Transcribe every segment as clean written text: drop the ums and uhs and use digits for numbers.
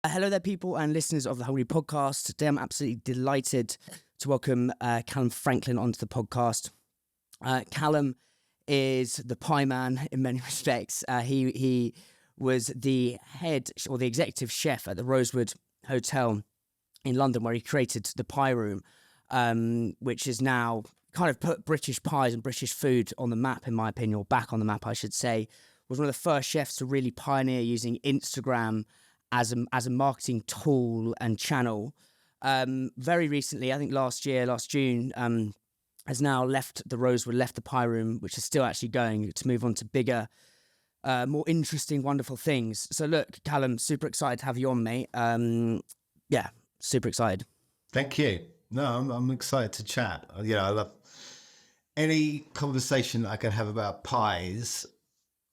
Hello there, people and listeners of the Hungry Podcast. Today I'm absolutely delighted to welcome Calum Franklin onto the podcast. Calum is the pie man in many respects. He was the head or the executive chef at the Rosewood Hotel in London, where he created the Pie Room, which is now kind of put British pies and British food on the map, in my opinion, or back on the map, I should say. Was one of the first chefs to really pioneer using Instagram as a marketing tool and channel. Very recently, I think last June, has now left the Rosewood, left the Pie Room, which is still actually going to move on to bigger, more interesting, wonderful things. So look, Calum, super excited to have you on, mate. Yeah, super excited. Thank you. No, I'm excited to chat. I love any conversation I can have about pies.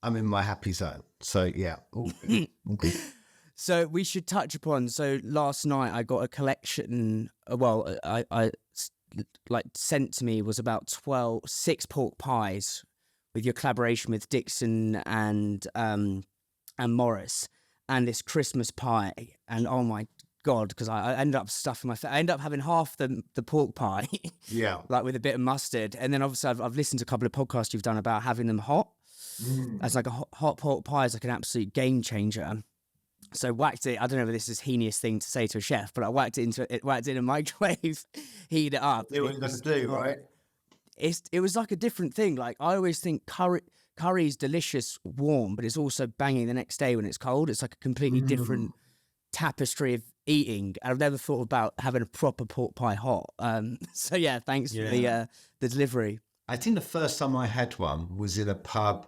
I'm in my happy zone. So yeah, all good. So we should touch upon. So last night I got a collection. I sent to me was about 6 pork pies with your collaboration with Dixon and Morris, and this Christmas pie. And oh my God, because I ended up stuffing my face. I ended up having half the pork pie, Yeah, like with a bit of mustard. And then obviously I've listened to a couple of podcasts you've done about having them hot. As like a hot pork pie is like an absolute game changer. So whacked it. I don't know if this is a heinous thing to say to a chef, but I whacked it in a microwave, heated it up. do what you got to do, right? It was like a different thing. Like I always think curry is delicious warm, but it's also banging the next day when it's cold. It's like a completely different tapestry of eating. I've never thought about having a proper pork pie hot. So yeah, thanks for the delivery. I think the first time I had one was in a pub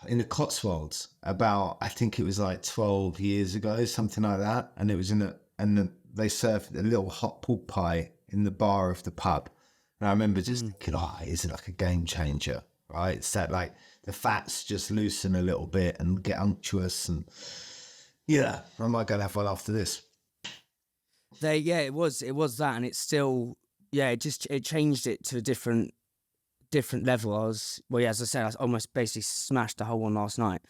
in the Cotswolds I think it was like 12 years ago, something like that. And it was they served a little hot pork pie in the bar of the pub. And I remember just thinking, is it like a game changer, right? It's that like the fats just loosen a little bit and get unctuous. And yeah, I might go and have one after this. It was that. And it's still, it changed it to a different level. As I said, I almost basically smashed the whole one last night.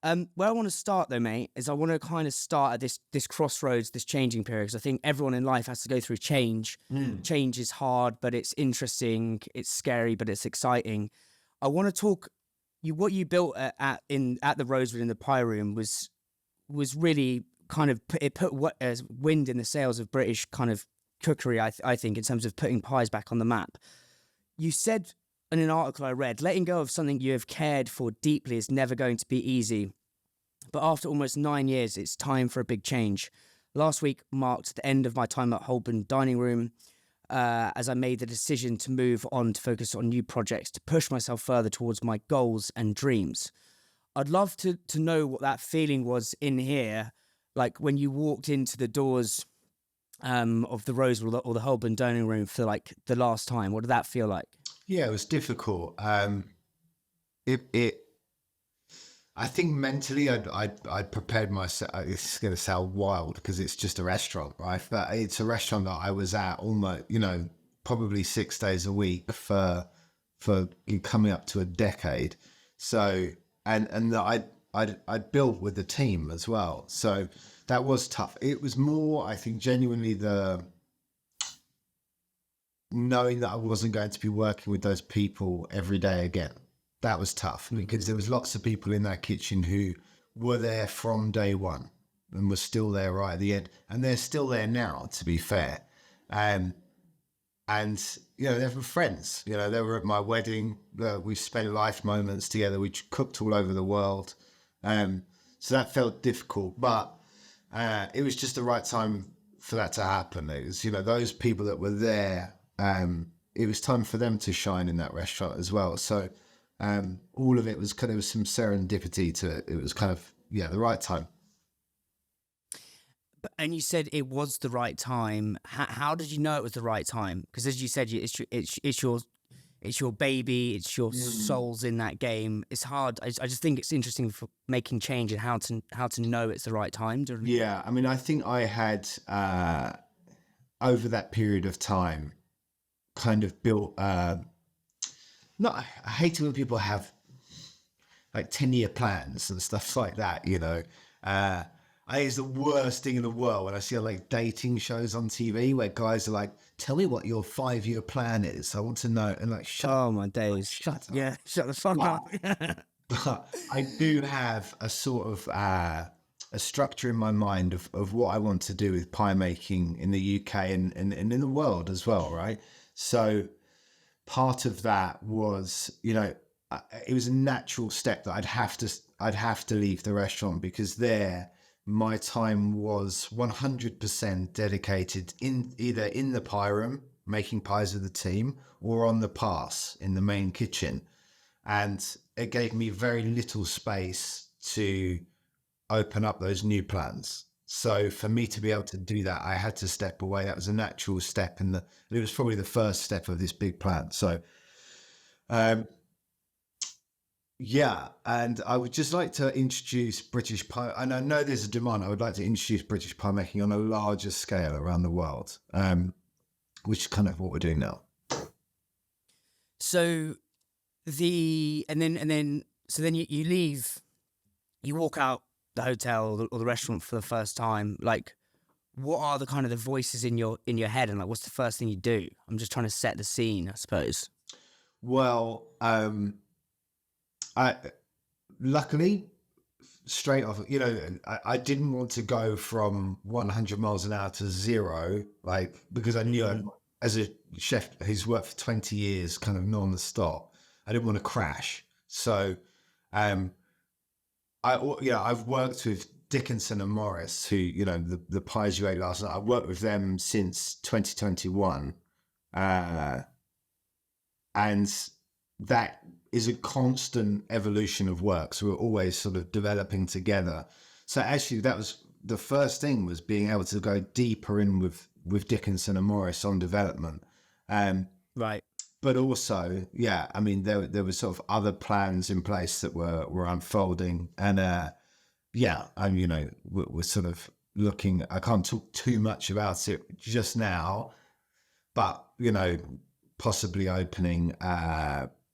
Where I want to start though, mate, is I want to kind of start at this crossroads, this changing period, because I think everyone in life has to go through change. Change is hard, but it's interesting. It's scary, but it's exciting. I want to talk. What you built at the Rosewood in the Pie Room was really kind of put wind in the sails of British kind of cookery. I think in terms of putting pies back on the map. You said in an article I read, letting go of something you have cared for deeply is never going to be easy. But after almost 9 years, it's time for a big change. Last week marked the end of my time at Holborn Dining, as I made the decision to move on to focus on new projects, to push myself further towards my goals and dreams. I'd love to know what that feeling was in here, like when you walked into the doors of the Rosewood or the Holborn Dining Room for like the last time. What did that feel like? Yeah, it was difficult. I think mentally I'd prepared myself. It's going to sound wild because it's just a restaurant, right? But it's a restaurant that I was at almost, probably 6 days a week for coming up to a decade. So, and that I'd built with the team as well. So that was tough. It was more, I think, genuinely knowing that I wasn't going to be working with those people every day again. That was tough because there was lots of people in that kitchen who were there from day one and were still there right at the end. And they're still there now, to be fair. And they were friends. They were at my wedding. We spent life moments together. We cooked all over the world. So that felt difficult, but it was just the right time for that to happen. It was, those people that were there, it was time for them to shine in that restaurant as well. So all of it was kind of some serendipity to it. It was kind of, the right time. And you said it was the right time. How did you know it was the right time? Because as you said, it's your baby, it's your soul's in that game. It's hard. I just think it's interesting for making change and how to know it's the right time. Yeah, I mean, I think I had over that period of time kind of built. I hate it when people have like 10-year plans and stuff like that, you know. I think it's the worst thing in the world when I see like dating shows on TV where guys are like, tell me what your 5-year plan is. I want to know. And like, Oh my days. shut up. Yeah, shut the fuck up. But I do have a sort of a structure in my mind of what I want to do with pie making in the UK and in the world as well, right? So part of that was, you know, it was a natural step that I'd have to leave the restaurant, because there my time was 100% dedicated in either in the pie room making pies with the team, or on the pass in the main kitchen. And it gave me very little space to open up those new plans. So for me to be able to do that, I had to step away. That was a natural step, and it was probably the first step of this big plan. So, yeah, and I would just like to introduce British pie. And I know there's a demand. I would like to introduce British pie making on a larger scale around the world, which is kind of what we're doing now. So then you leave, you walk out the hotel or the restaurant for the first time. Like, what are the kind of the voices in your head, and like, what's the first thing you do? I'm just trying to set the scene, I suppose. Well, I luckily straight off, you know, I didn't want to go from 100 miles an hour to zero, like, because I knew as a chef who's worked for 20 years, kind of non-stop, I didn't want to crash. So, I've worked with Dickinson and Morris, who, you know, the pies you ate last night. I've worked with them since 2021. And that is a constant evolution of work. So we're always sort of developing together. So actually that was the first thing, was being able to go deeper in with Dickinson and Morris on development. Right. But also, yeah, I mean, there were sort of other plans in place that were unfolding. And and, you know, we're sort of looking, I can't talk too much about it just now, but, you know, possibly opening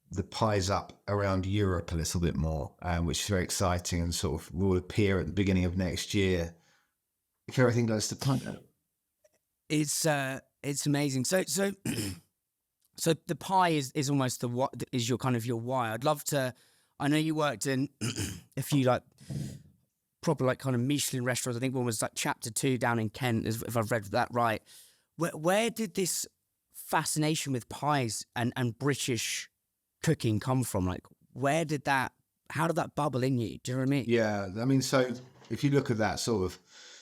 the pies up around Europe a little bit more, which is very exciting, and sort of will appear at the beginning of next year if everything goes to plan. It's amazing. So so the pie is almost what is your kind of your why. I'd love to. I know you worked in a few like proper like kind of Michelin restaurants. I think one was like Chapter 2 down in Kent, if I've read that right. Where did this fascination with pies and British cooking come from? Like, how did that bubble in you? Do you know what I mean? Yeah, I mean, so if you look at that sort of,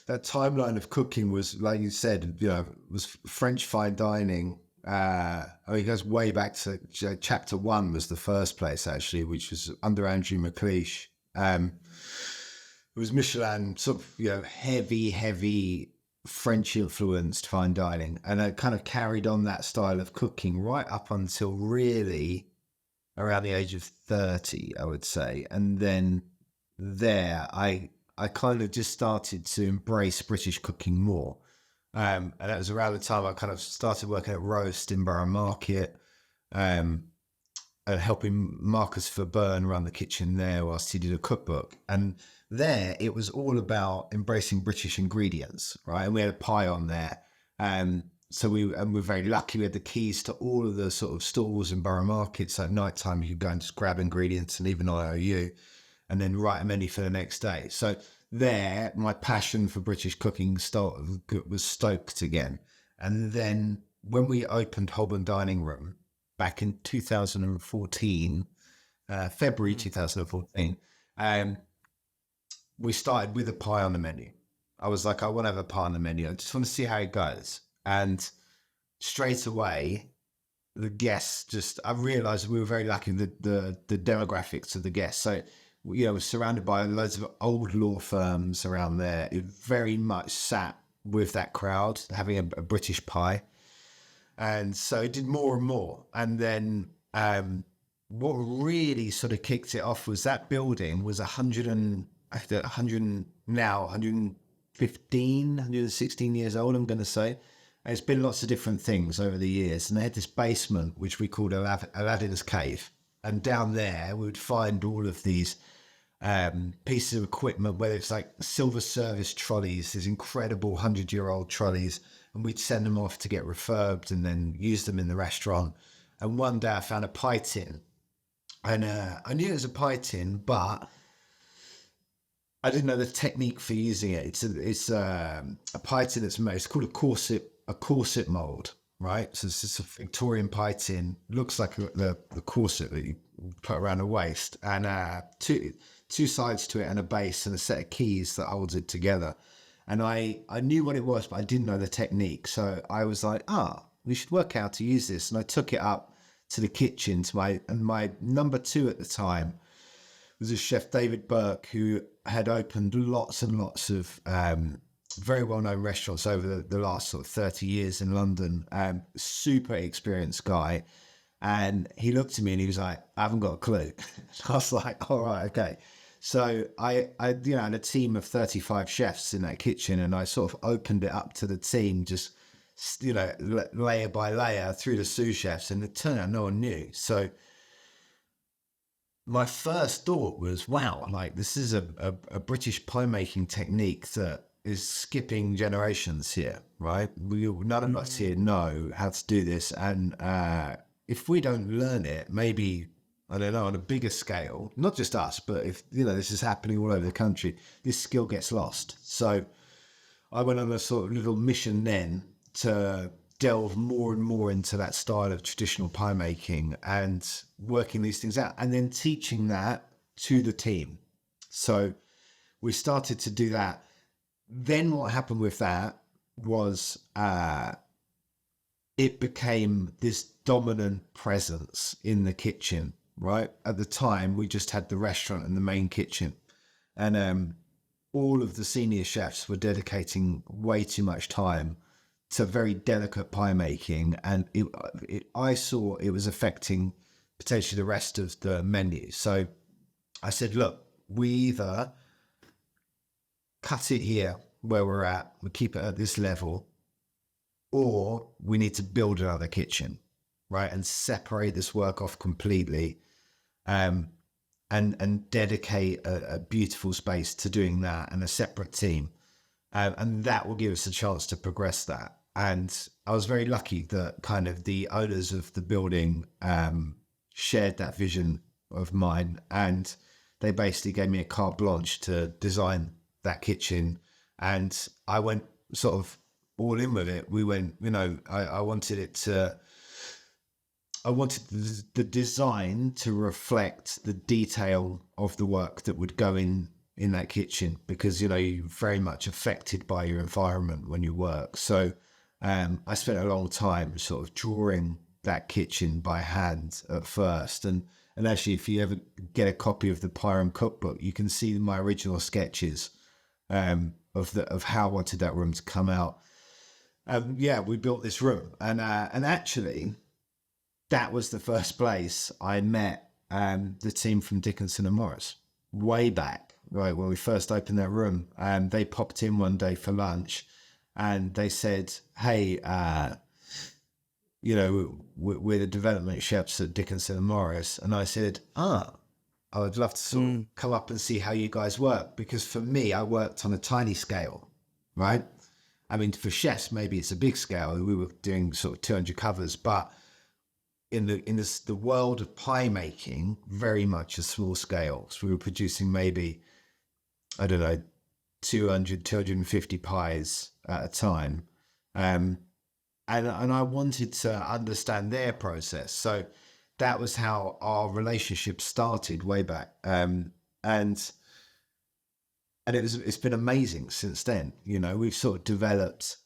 that timeline of cooking was, like you said, you know, was French fine dining. I mean, it goes way back to Chapter 1 was the first place, actually, which was under Andrew McLeish. It was Michelin, sort of, you know, heavy French influenced fine dining. And I kind of carried on that style of cooking right up until really around the age of 30, I would say. And then there, I kind of just started to embrace British cooking more. And that was around the time I kind of started working at Roast in Borough Market, and helping Marcus Verburn run the kitchen there whilst he did a cookbook. And there, it was all about embracing British ingredients, right? And we had a pie on there. So we're very lucky. We had the keys to all of the sort of stalls in Borough Market. So at night time, you could go and just grab ingredients and leave an IOU, and then write a menu for the next day. So there, my passion for British cooking was stoked again. And then when we opened Holborn Dining Room back in 2014, February 2014, we started with a pie on the menu. I was like, I want to have a pie on the menu. I just want to see how it goes. And straight away, the guests I realized we were very lucky with the demographics of the guests. So, you know, we're surrounded by loads of old law firms around there. It very much sat with that crowd, having a British pie. And so it did more and more. And then what really sort of kicked it off was that building was 116 years old, I'm going to say. And it's been lots of different things over the years. And they had this basement, which we called Aladdin's Cave. And down there, we would find all of these pieces of equipment, whether it's like silver service trolleys, these incredible 100-year-old trolleys, and we'd send them off to get refurbed and then use them in the restaurant. And one day I found a pie tin, and I knew it was a pie tin, but I didn't know the technique for using it. It's a pie tin that's made. It's called a corset mold, right? So it's just a Victorian pie tin. Looks like the corset that you put around the waist, and two sides to it, and a base, and a set of keys that holds it together. And I knew what it was, but I didn't know the technique. So I was like, we should work out how to use this. And I took it up to the kitchen and my number 2 at the time was a chef, David Burke, who had opened lots and lots of very well-known restaurants over the last sort of 30 years in London. Super experienced guy. And he looked at me and he was like, I haven't got a clue. I was like, all right, okay. So I had a team of 35 chefs in that kitchen, and I sort of opened it up to the team, just, layer by layer through the sous chefs, and it turned out no one knew. So my first thought was, wow, like this is a British pie making technique that is skipping generations here, right? None of us here know how to do this. And if we don't learn it, maybe, I don't know, on a bigger scale, not just us, but if, this is happening all over the country, this skill gets lost. So I went on a sort of little mission then to delve more and more into that style of traditional pie making and working these things out, and then teaching that to the team. So we started to do that. Then what happened with that was it became this dominant presence in the kitchen, right? At the time, we just had the restaurant and the main kitchen, and all of the senior chefs were dedicating way too much time to very delicate pie making, and I saw it was affecting potentially the rest of the menu. So I said, look, we either cut it here where we're at, we keep it at this level, or we need to build another kitchen, right? And separate this work off completely, and dedicate a beautiful space to doing that, and a separate team. And that will give us a chance to progress that. And I was very lucky that kind of the owners of the building shared that vision of mine, and they basically gave me a carte blanche to design that kitchen. And I went sort of all in with it. We went, I wanted the design to reflect the detail of the work that would go in that kitchen, because, you're very much affected by your environment when you work. So I spent a long time sort of drawing that kitchen by hand at first. And actually, if you ever get a copy of the Pyram cookbook, you can see my original sketches of how I wanted that room to come out. We built this room, and actually, that was the first place I met the team from Dickinson and Morris way back, right, when we first opened that room. They popped in one day for lunch, and they said, hey, we're the development chefs at Dickinson and Morris. And I said, I would love to sort of come up and see how you guys work, because for me, I worked on a tiny scale, right? I mean, for chefs, maybe it's a big scale. We were doing sort of 200 covers, but in the world of pie making, very much a small scale. So we were producing maybe, I don't know, 200, 250 pies at a time. And I wanted to understand their process. So that was how our relationship started way back. And it's been amazing since then. We've sort of developed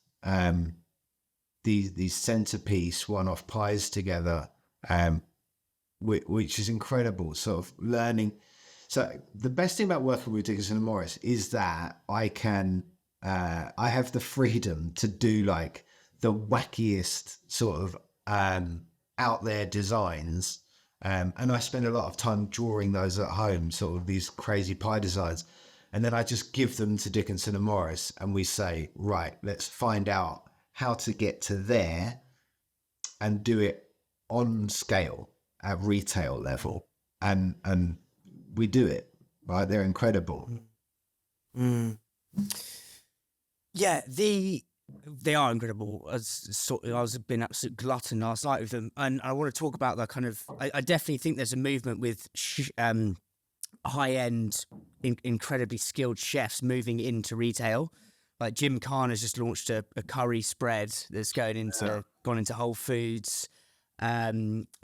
these centerpiece one-off pies together, which is incredible. Sort of learning. So the best thing about working with Dickinson and Morris is that I have the freedom to do like the wackiest sort of out there designs, and I spend a lot of time drawing those at home, sort of these crazy pie designs. And then I just give them to Dickinson and Morris, and we say, right, let's find out how to get to there and do it on scale at retail level. and we do it, right? They're incredible. Mm. Yeah, they are incredible. I was been absolute glutton last night with them, and I want to talk about that kind of. I definitely think there's a movement with high end, incredibly skilled chefs moving into retail. Like Jim Kahn has just launched a curry spread that's gone into Whole Foods.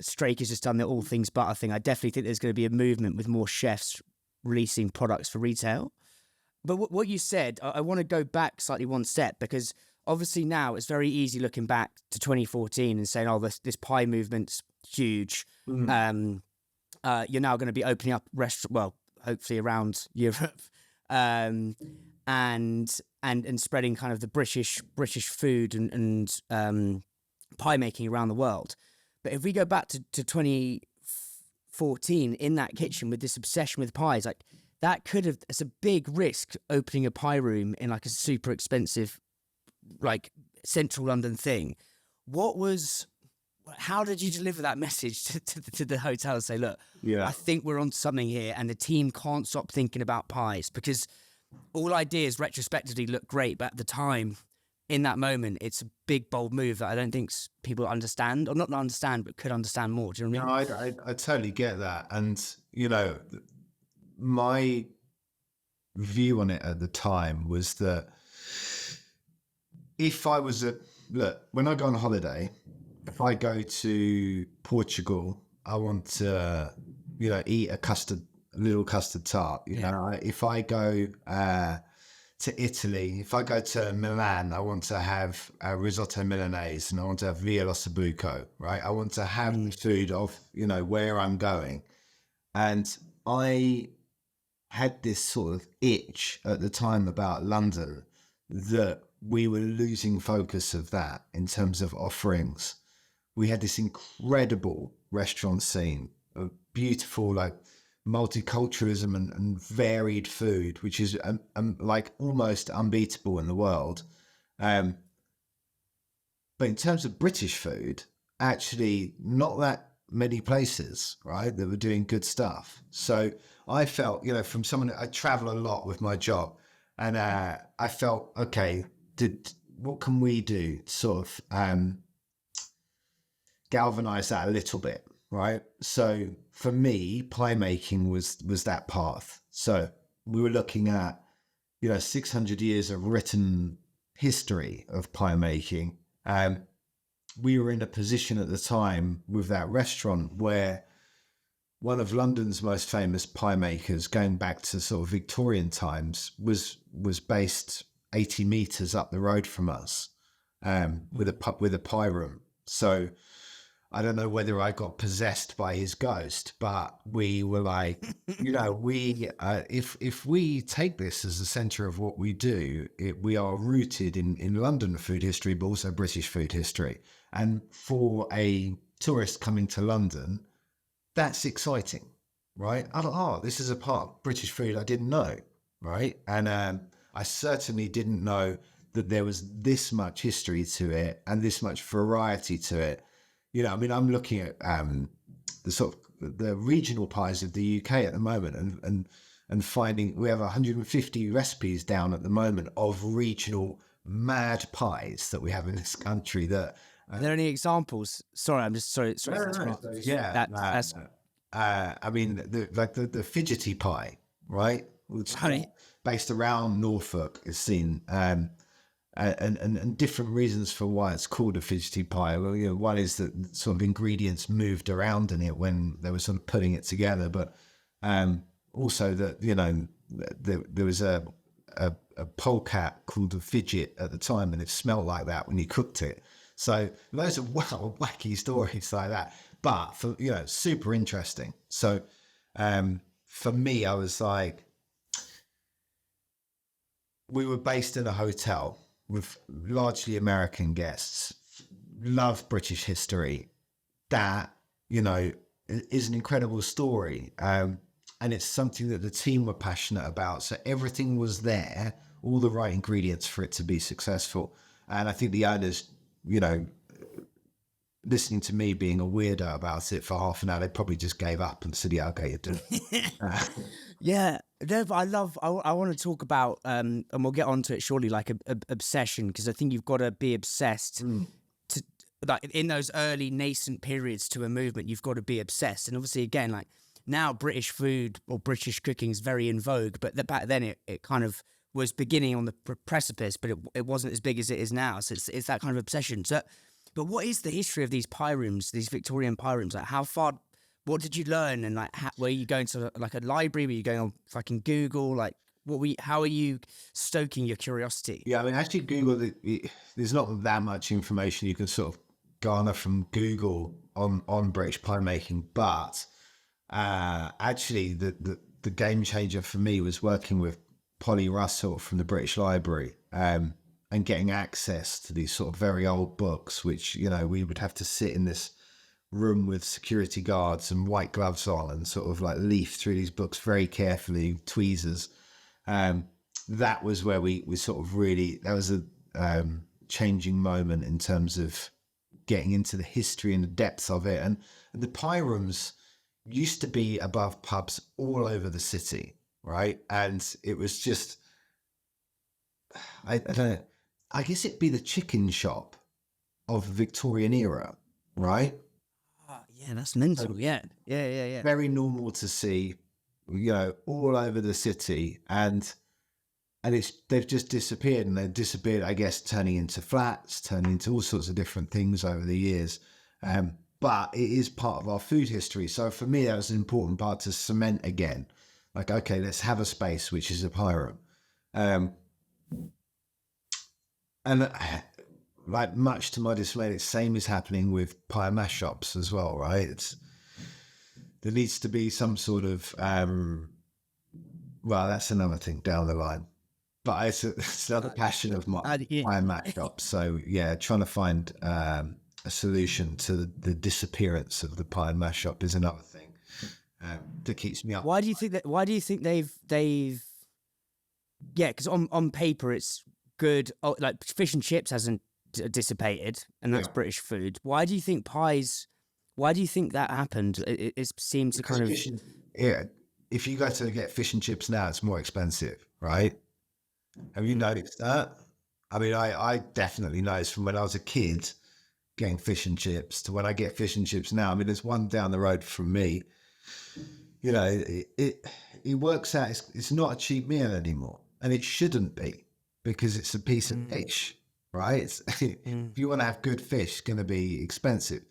Strake has just done the all things butter thing. I definitely think there's going to be a movement with more chefs releasing products for retail. But what you said, I want to go back slightly one step, because obviously now it's very easy looking back to 2014 and saying, oh, this pie movement's huge. You're now going to be opening up restaurants, well, hopefully around Europe, and spreading kind of the British food and pie making around the world. But if we go back to 2014 in that kitchen with this obsession with pies, like, that it's a big risk opening a pie room in like a super expensive, like, central London thing. How did you deliver that message to the hotel and say, look, I think we're on something here, and the team can't stop thinking about pies? Because all ideas retrospectively look great, but at the time, in that moment, it's a big, bold move that I don't think people understand, or not understand, but could understand more. Do you know what I mean? I totally get that. And, my view on it at the time was that if I was when I go on holiday, if I go to Portugal, I want to, eat a little custard tart. If I go to Italy, if I go to Milan, I want to have a risotto Milanese, and I want to have via l'ossobuco, right? I want to have the food of, where I'm going. And I had this sort of itch at the time about London, that we were losing focus of that in terms of offerings. We had this incredible restaurant scene of beautiful, like, multiculturalism and varied food, which is like almost unbeatable in the world. But in terms of British food, actually not that many places, right, that were doing good stuff. So I felt, from someone, I travel a lot with my job, and I felt, okay, what can we do to sort of galvanize that a little bit, right? So for me, pie making was that path. So we were looking at, 600 years of written history of pie making. We were in a position at the time with that restaurant where one of London's most famous pie makers, going back to sort of Victorian times, was based 80 meters up the road from us, with a pie room. So I don't know whether I got possessed by his ghost, but we were like, if we take this as the center of what we do, we are rooted in London food history, but also British food history. And for a tourist coming to London, that's exciting, right? I thought, this is a part of British food I didn't know, right? And I certainly didn't know that there was this much history to it and this much variety to it. I'm looking at the sort of the regional pies of the UK at the moment, and finding we have 150 recipes down at the moment of regional mad pies that we have in this country. That are there any examples? Sorry, I'm just sorry. No. Yeah, that's. The fidgety pie, right? Which based around Norfolk is seen. And different reasons for why it's called a fidgety pie. Well, one is that sort of ingredients moved around in it when they were sort of putting it together, but also that there was a polecat called a fidget at the time, and it smelled like that when you cooked it. So those are wacky stories like that, but for super interesting. So for me, I was like, we were based in a hotel with largely American guests, love British history. That, is an incredible story. And it's something that the team were passionate about. So everything was there, all the right ingredients for it to be successful. And I think the owners, listening to me being a weirdo about it for half an hour, they probably just gave up and said, yeah, okay, you do it. Yeah, I want to talk about, and we'll get onto it shortly, like obsession, because I think you've got to be obsessed to, like, in those early nascent periods to a movement. You've got to be obsessed, and obviously, again, like now, British food or British cooking is very in vogue, but back then it kind of was beginning on the precipice, but it wasn't as big as it is now. So it's that kind of obsession. So, but what is the history of these pie rooms, these Victorian pie rooms? Like, how far? What did you learn? And like, were you going to like a library? Were you going on fucking Google? Like, how are you stoking your curiosity? Yeah, I mean, actually, Google, there's not that much information you can sort of garner from Google on British pie making, but actually, the game changer for me was working with Polly Russell from the British Library, and getting access to these sort of very old books, which, you know, we would have to sit in this room with security guards and white gloves on and sort of like leaf through these books very carefully, tweezers. That was where we sort of really, that was a changing moment in terms of getting into the history and the depth of it. And the pie rooms used to be above pubs all over the city, right? And it was just, I don't know, I guess it'd be the chicken shop of the Victorian era, right? Yeah, that's mental. Yeah. Very normal to see, you know, all over the city, and they've just disappeared, and they've disappeared, I guess, turning into flats, turning into all sorts of different things over the years. But it is part of our food history. So for me, that was an important part to cement again. Like, okay, let's have a space which is a pie room. And like, much to my dismay, the same is happening with pie and mash shops as well, right? There needs to be some sort of, well, that's another thing down the line. But it's another passion of mine, pie and mash shops. So yeah, trying to find a solution to the disappearance of the pie and mash shop is another thing that keeps me up. Why do you think they've? Yeah, because on paper it's good. Oh, like fish and chips hasn't dissipated, and that's British food. Why do you think pies? Why do you think that happened? It seemed to kind of if you go to get fish and chips now, it's more expensive, right? Have you noticed that? I mean, I definitely noticed from when I was a kid getting fish and chips to when I get fish and chips now. I mean, there's one down the road from me. You know, it works out. It's not a cheap meal anymore, and it shouldn't be, because it's a piece of fish, right? If you want to have good fish, it's going to be expensive.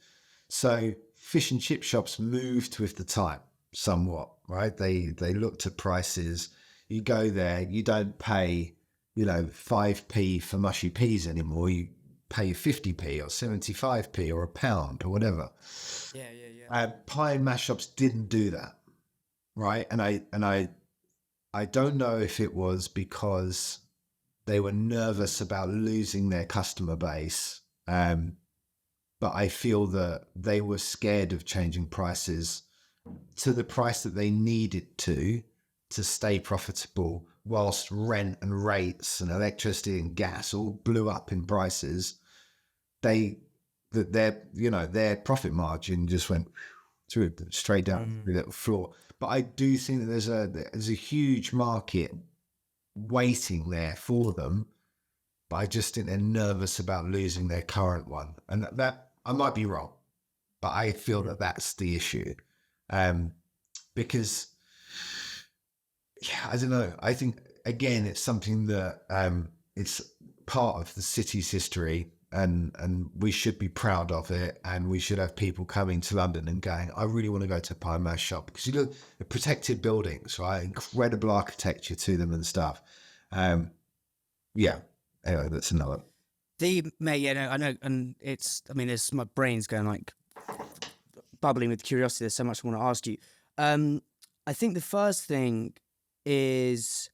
So fish and chip shops moved with the time somewhat, right? They looked at prices. You go there, you don't pay, you know, 5p for mushy peas anymore. You pay 50p or 75p or £1 or whatever. Yeah. Pie and mash shops didn't do that, right? And I don't know if it was because they were nervous about losing their customer base, but I feel that they were scared of changing prices to the price that they needed to stay profitable, whilst rent and rates and electricity and gas all blew up in prices. Their profit margin just went through straight down the little floor. But I do think that there's a huge market waiting there for them, but I just think they're nervous about losing their current one, and that I might be wrong, but I feel that that's the issue, because I don't know. I think again, it's something that it's part of the city's history, and we should be proud of it, and we should have people coming to London and going, I really want to go to a pie and mash shop, because you look at protected buildings, right? Incredible architecture to them and stuff. Yeah. Anyway, that's another. I know, and there's my brain's going like bubbling with curiosity. There's so much I want to ask you. I think the first thing is,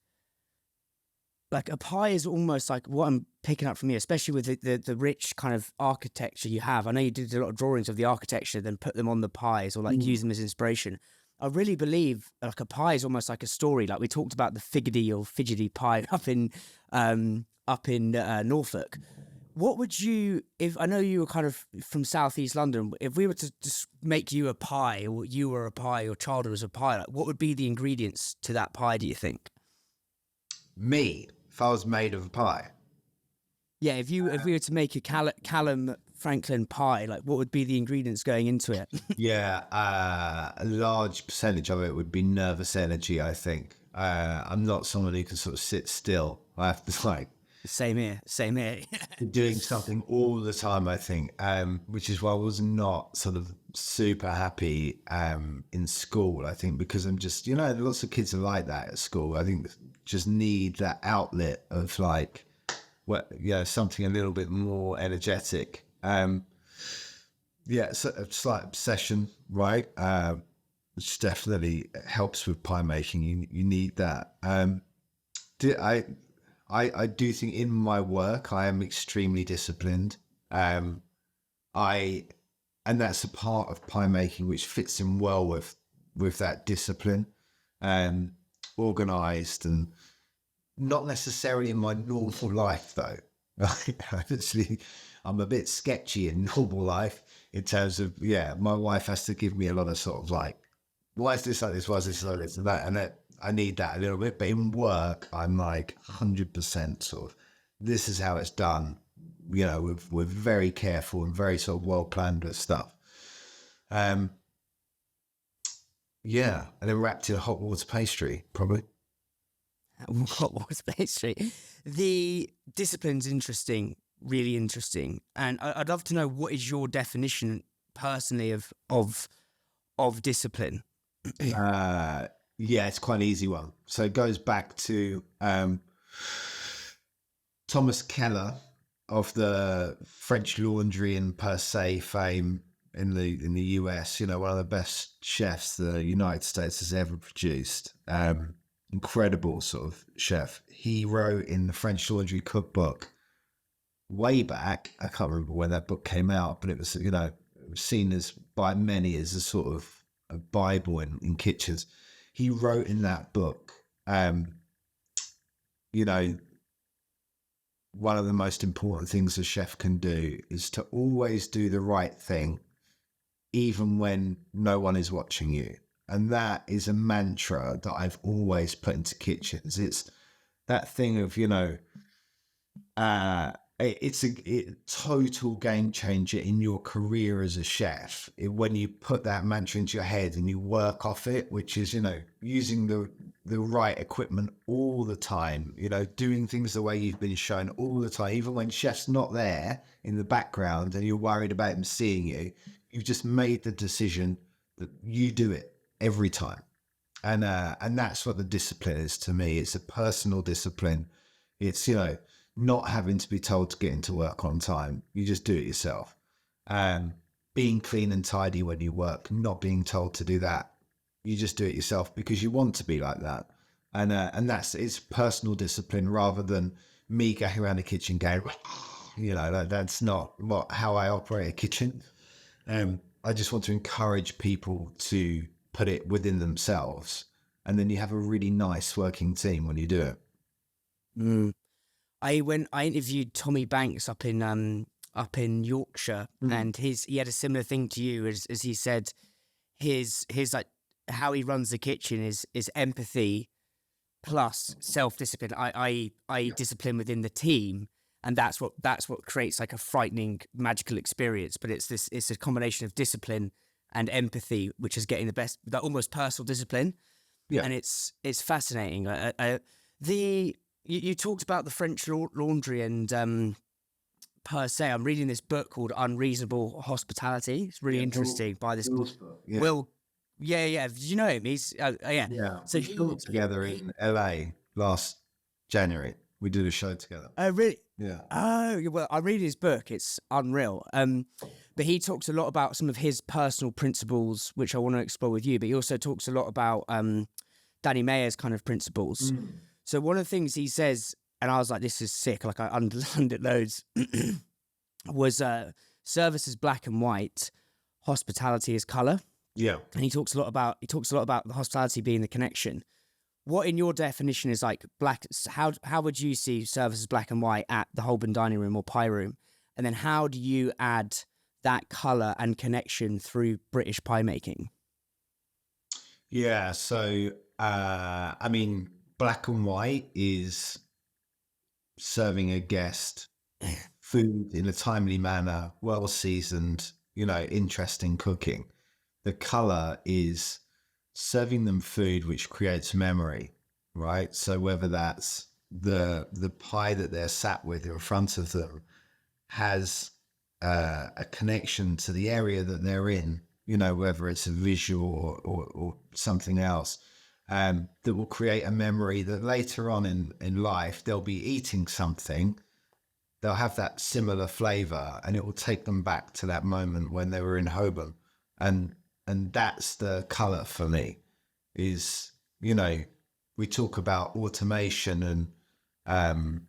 like, a pie is almost like what I'm picking up from you, especially with the rich kind of architecture you have. I know you did a lot of drawings of the architecture, then put them on the pies, or like use them as inspiration. I really believe like a pie is almost like a story. Like we talked about the fidgety pie up in Norfolk. What would you, if I know you were kind of from Southeast London, if we were to just make you a pie, or you were a pie, your childhood was a pie, like, what would be the ingredients to that pie, do you think? Me, if I was made of a pie. Yeah, if we were to make a Calum Franklin pie, like what would be the ingredients going into it? Yeah, a large percentage of it would be nervous energy, I think. I'm not someone who can sort of sit still. I have to like Same here, same here. doing something all the time, I think, which is why I was not sort of super happy in school, I think, because I'm just, lots of kids are like that at school. I think just need that outlet of like, something a little bit more energetic. It's a slight obsession, right? Which definitely helps with pie making. You need that. I do think in my work I am extremely disciplined. And that's a part of pie making which fits in well with that discipline. Organized, and not necessarily in my normal life though. Actually, I'm a bit sketchy in normal life in terms of, my wife has to give me a lot of sort of like, why is this like this? Why is this like this and that? And that I need that a little bit. But in work, I'm like 100% sort of, this is how it's done. We're very careful and very sort of well planned with stuff. And then wrapped in a hot water pastry, probably. What was pastry? The discipline's interesting, really interesting, and I'd love to know what is your definition personally of discipline. It's quite an easy one. So it goes back to Thomas Keller of the French laundry and per se fame in the US. One of the best chefs the United States has ever produced. Incredible sort of chef. He wrote in the French laundry cookbook way back. I can't remember when that book came out, but it was, it was seen as by many as a sort of a Bible in kitchens. He wrote in that book, one of the most important things a chef can do is to always do the right thing, even when no one is watching you. And that is a mantra that I've always put into kitchens. It's that thing of, it's a total game changer in your career as a chef. When you put that mantra into your head and you work off it, which is, using the right equipment all the time, doing things the way you've been shown all the time, even when chef's not there in the background and you're worried about him seeing you, you've just made the decision that you do it every time. And that's what the discipline is to me. It's a personal discipline. It's, not having to be told to get into work on time. You just do it yourself. Being clean and tidy when you work, not being told to do that. You just do it yourself because you want to be like that. And it's personal discipline rather than me going around the kitchen going, that's not how I operate a kitchen. I just want to encourage people to put it within themselves. And then you have a really nice working team when you do it. Mm. I interviewed Tommy Banks up in Yorkshire, and he had a similar thing to you, as he said, his like how he runs the kitchen is empathy plus self-discipline. I discipline within the team, and that's what creates like a frightening magical experience. But it's a combination of discipline and empathy, which is getting the best, that almost personal discipline. Yeah, and it's fascinating. You talked about the French laundry and per se. I'm reading this book called Unreasonable Hospitality. It's really interesting by this Will. Yeah. Did you know him? He's yeah. So we got together in LA last January. We did a show together. Oh, really? Yeah. Oh, well, I read his book. It's unreal. But he talks a lot about some of his personal principles, which I want to explore with you. But he also talks a lot about Danny Mayer's kind of principles. So one of the things he says, and I was like, this is sick, like I underlined it loads, was service is black and white, hospitality is colour. Yeah. And he talks a lot about the hospitality being the connection. what in your definition is like black? How would you see serve as black and white at the Holborn Dining Room or Pie Room? And then how do you add that colour and connection through British pie making? Yeah. So, I mean, black and white is serving a guest food in a timely manner, well seasoned, interesting cooking. The color is serving them food which creates memory, right? So whether that's the pie that they're sat with in front of them has a connection to the area that they're in, whether it's a visual or something else, that will create a memory that later on in life they'll be eating something, they'll have that similar flavor, and it will take them back to that moment when they were in Holborn. And that's the color for me. Is, we talk about automation, and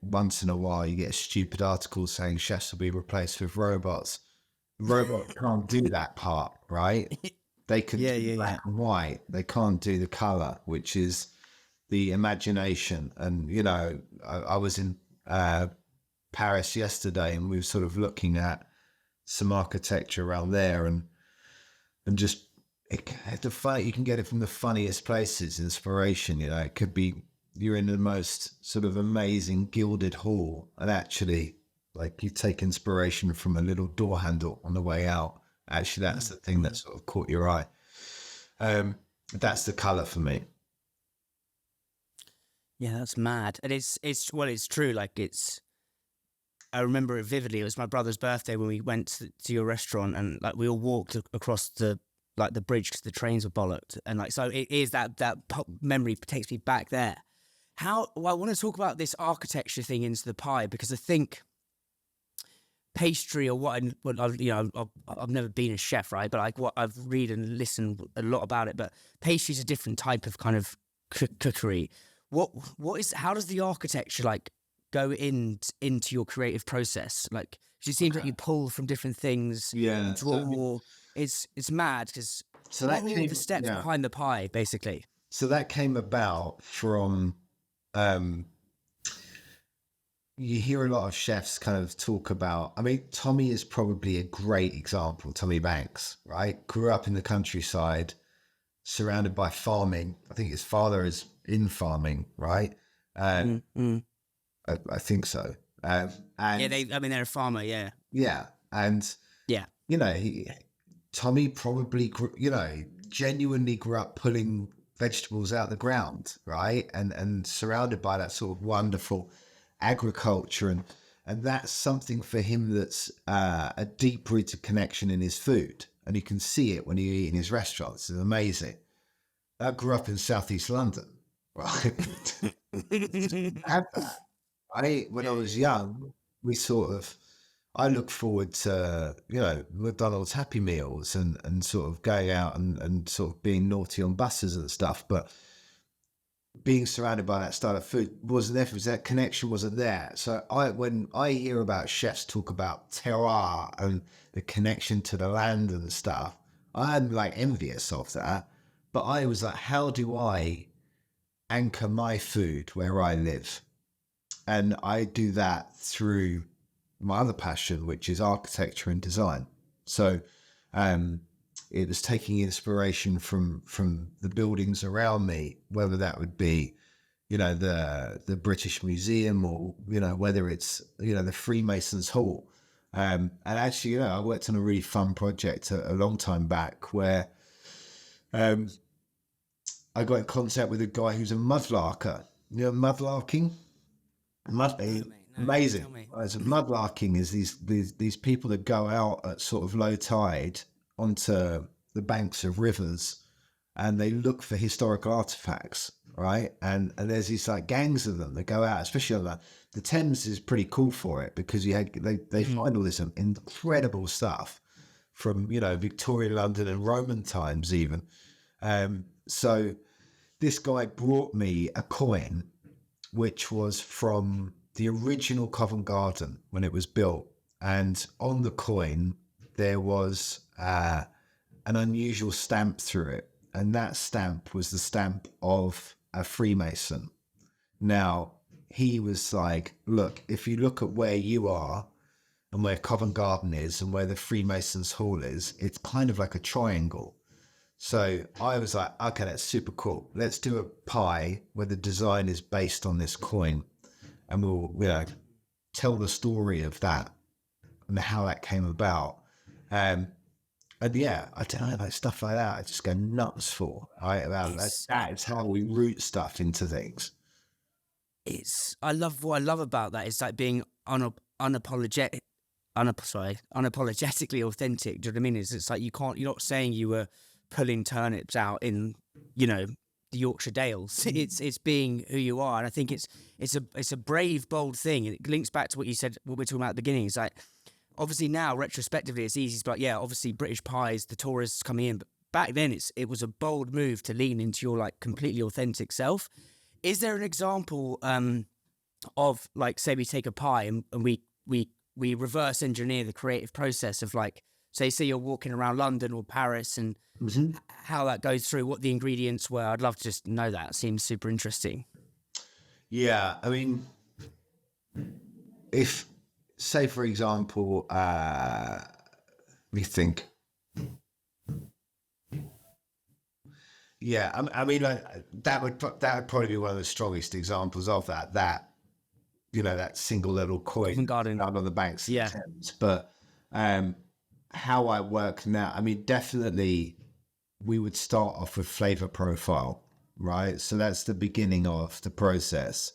once in a while you get a stupid article saying chefs will be replaced with robots. Robots can't do that part, right? They can do black and white. They can't do the color, which is the imagination. And, I was in Paris yesterday, and we were sort of looking at some architecture around there, and just you can get it from the funniest places. Inspiration, it could be you're in the most sort of amazing gilded hall, and actually, like, you take inspiration from a little door handle on the way out. Actually, that's the thing that sort of caught your eye. That's the color for me. Yeah, that's mad. And it's true. Like, I remember it vividly. It was my brother's birthday when we went to your restaurant, and like we all walked across the bridge because the trains were bollocked, and like so it is that memory takes me back there. I want to talk about this architecture thing into the pie, because I think pastry, or I've never been a chef, right? But like what I've read and listened a lot about it, but pastry is a different type of kind of cookery. How does the architecture like go into your creative process? Like, it seems like you pull from different things. Yeah, draw. It's mad, because what are all the steps behind the pie, basically? So that came about from, you hear a lot of chefs kind of talk about, I mean, Tommy is probably a great example, Tommy Banks, right? Grew up in the countryside, surrounded by farming. I think his father is in farming, right? I think so. And they're a farmer, yeah. Yeah. And, yeah, Tommy probably, genuinely grew up pulling vegetables out of the ground, right? And surrounded by that sort of wonderful agriculture. And that's something for him that's a deep-rooted connection in his food. And you can see it when you eat in his restaurants. It's amazing. I grew up in Southeast London, right? When I was young, I look forward to, McDonald's Happy Meals and sort of going out and sort of being naughty on buses and stuff. But being surrounded by that style of food wasn't there. That connection wasn't there. So when I hear about chefs talk about terroir and the connection to the land and stuff, I'm like envious of that. But I was like, how do I anchor my food where I live? And I do that through my other passion, which is architecture and design. So it was taking inspiration from the buildings around me, whether that would be, the British Museum, or, whether it's, the Freemasons Hall. And actually, I worked on a really fun project a long time back where I got in contact with a guy who's a mudlarker. Mudlarking? Amazing. So mudlarking is these people that go out at sort of low tide onto the banks of rivers, and they look for historical artifacts, right? And there's these like gangs of them that go out, especially on the Thames is pretty cool for it, because they find all this incredible stuff from, Victorian London and Roman times even. So this guy brought me a coin which was from the original Covent Garden when it was built. And on the coin, there was an unusual stamp through it. and that stamp was the stamp of a Freemason. Now, he was like, look, if you look at where you are and where Covent Garden is and where the Freemasons Hall is, it's kind of like a triangle. So I was like, okay, that's super cool. Let's do a pie where the design is based on this coin, and we'll, tell the story of that and how that came about. And yeah, I don't know, like stuff like that, I just go nuts for. That is how we root stuff into things. What I love about that is like being unapologetically authentic. Do you know what I mean? It's like you're not saying you were pulling turnips out in, the Yorkshire Dales. It's being who you are, and I think it's a brave, bold thing. It links back to what you said, what we were talking about at the beginning. It's like, obviously now retrospectively it's easy, but yeah, obviously British pies, the tourists coming in, but back then it was a bold move to lean into your like completely authentic self. Is there an example of like, say we take a pie and we reverse engineer the creative process of like, say you're walking around London or Paris and how that goes through, what the ingredients were? I'd love to just know that. It seems super interesting. Yeah, I mean, if, say for example, we think, yeah, I mean, like, that would probably be one of the strongest examples of that that single little coin Garden out on the banks of yeah. the Thames. But how I work now, I mean, definitely we would start off with flavor profile, right? So that's the beginning of the process.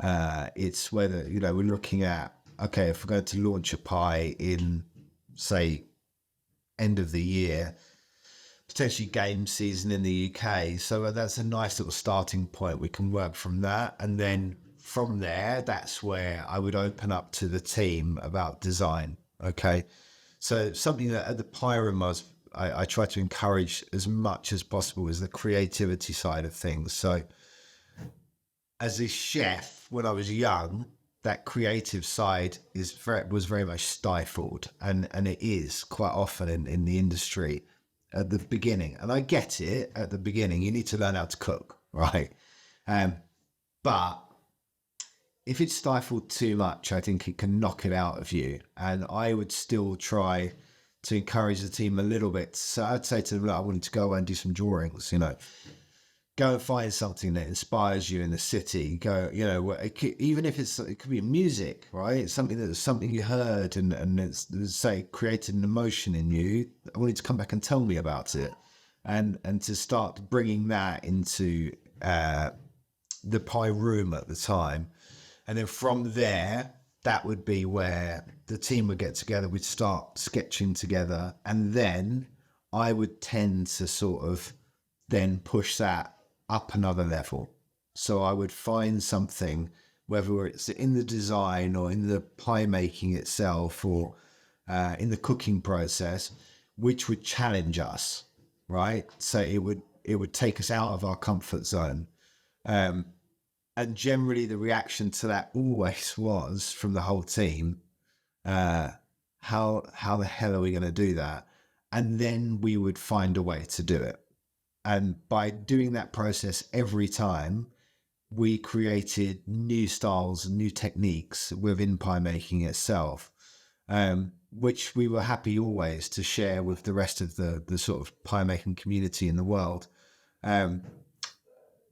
It's whether, we're looking at, okay, if we're going to launch a pie in, say, end of the year, potentially game season in the UK. So that's a nice little starting point. We can work from that. And then from there, that's where I would open up to the team about design. Okay. So something that at the Pie Room I try to encourage as much as possible is the creativity side of things. So as a chef, when I was young, that creative side was very much stifled, and it is quite often in the industry at the beginning. And I get it at the beginning. You need to learn how to cook, right? But if it's stifled too much, I think it can knock it out of you. And I would still try to encourage the team a little bit. So I'd say to them, look, I wanted to go away and do some drawings, go and find something that inspires you in the city. Go, even if it could be music, right? It's something you heard and it's, say, created an emotion in you. I wanted to come back and tell me about it, and to start bringing that into the Pie Room at the time. And then from there, that would be where the team would get together. We'd start sketching together, and then I would tend to sort of then push that up another level. So I would find something, whether it's in the design or in the pie making itself or in the cooking process, which would challenge us, right? So it would take us out of our comfort zone. And generally the reaction to that always was from the whole team, how the hell are we going to do that? And then we would find a way to do it. And by doing that process every time, we created new styles and new techniques within pie making itself, which we were happy always to share with the rest of the sort of pie making community in the world.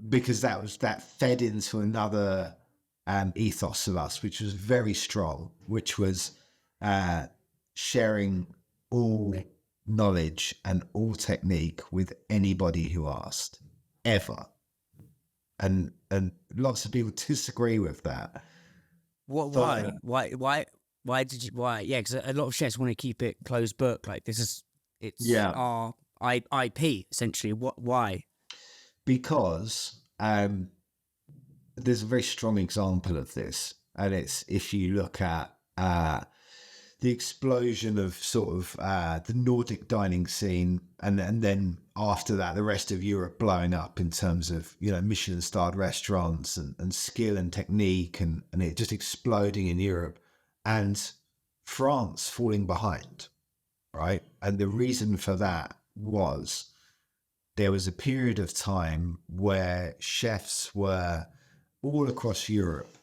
Because that fed into another ethos of us, which was very strong, which was sharing all knowledge and all technique with anybody who asked, ever. And lots of people disagree with that. Why? Why did you? Why? Yeah, because a lot of chefs want to keep it closed book. Like it's our IP essentially. Why? Because there's a very strong example of this, and it's if you look at the explosion of sort of the Nordic dining scene, and then after that, the rest of Europe blowing up in terms of, Michelin-starred restaurants and skill and technique, and it just exploding in Europe, and France falling behind, right? And the reason for that was there was a period of time where chefs were all across Europe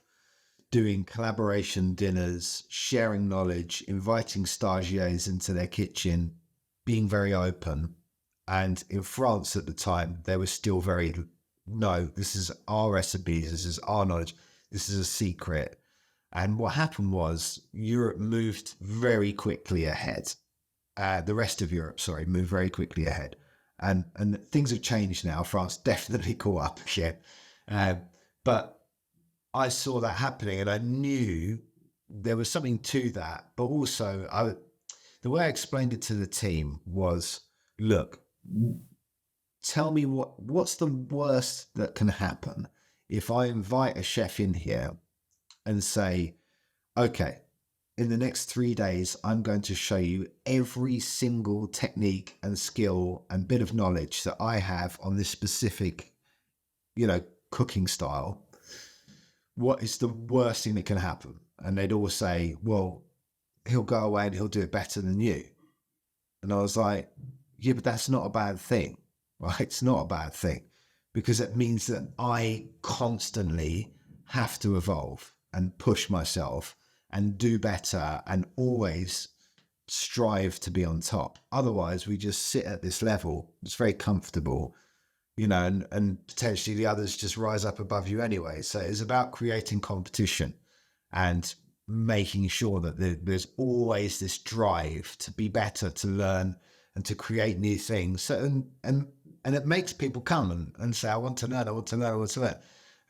doing collaboration dinners, sharing knowledge, inviting stagiaires into their kitchen, being very open. And in France at the time, they were still very, no, this is our recipes, this is our knowledge, this is a secret. And what happened was Europe moved very quickly ahead. The rest of Europe, sorry, moved very quickly ahead. And things have changed now. France definitely caught up again. But I saw that happening and I knew there was something to that. But also, the way I explained it to the team was, look, tell me what's the worst that can happen if I invite a chef in here and say, okay, in the next 3 days, I'm going to show you every single technique and skill and bit of knowledge that I have on this specific, cooking style. What is the worst thing that can happen? And they'd all say, well, he'll go away and he'll do it better than you. And I was like, yeah, but that's not a bad thing, right? It's not a bad thing because it means that I constantly have to evolve and push myself and do better and always strive to be on top. Otherwise, we just sit at this level. It's very comfortable, and potentially the others just rise up above you anyway. So it's about creating competition and making sure that there's always this drive to be better, to learn and to create new things. So, and it makes people come and say, I want to learn, I want to learn, I want to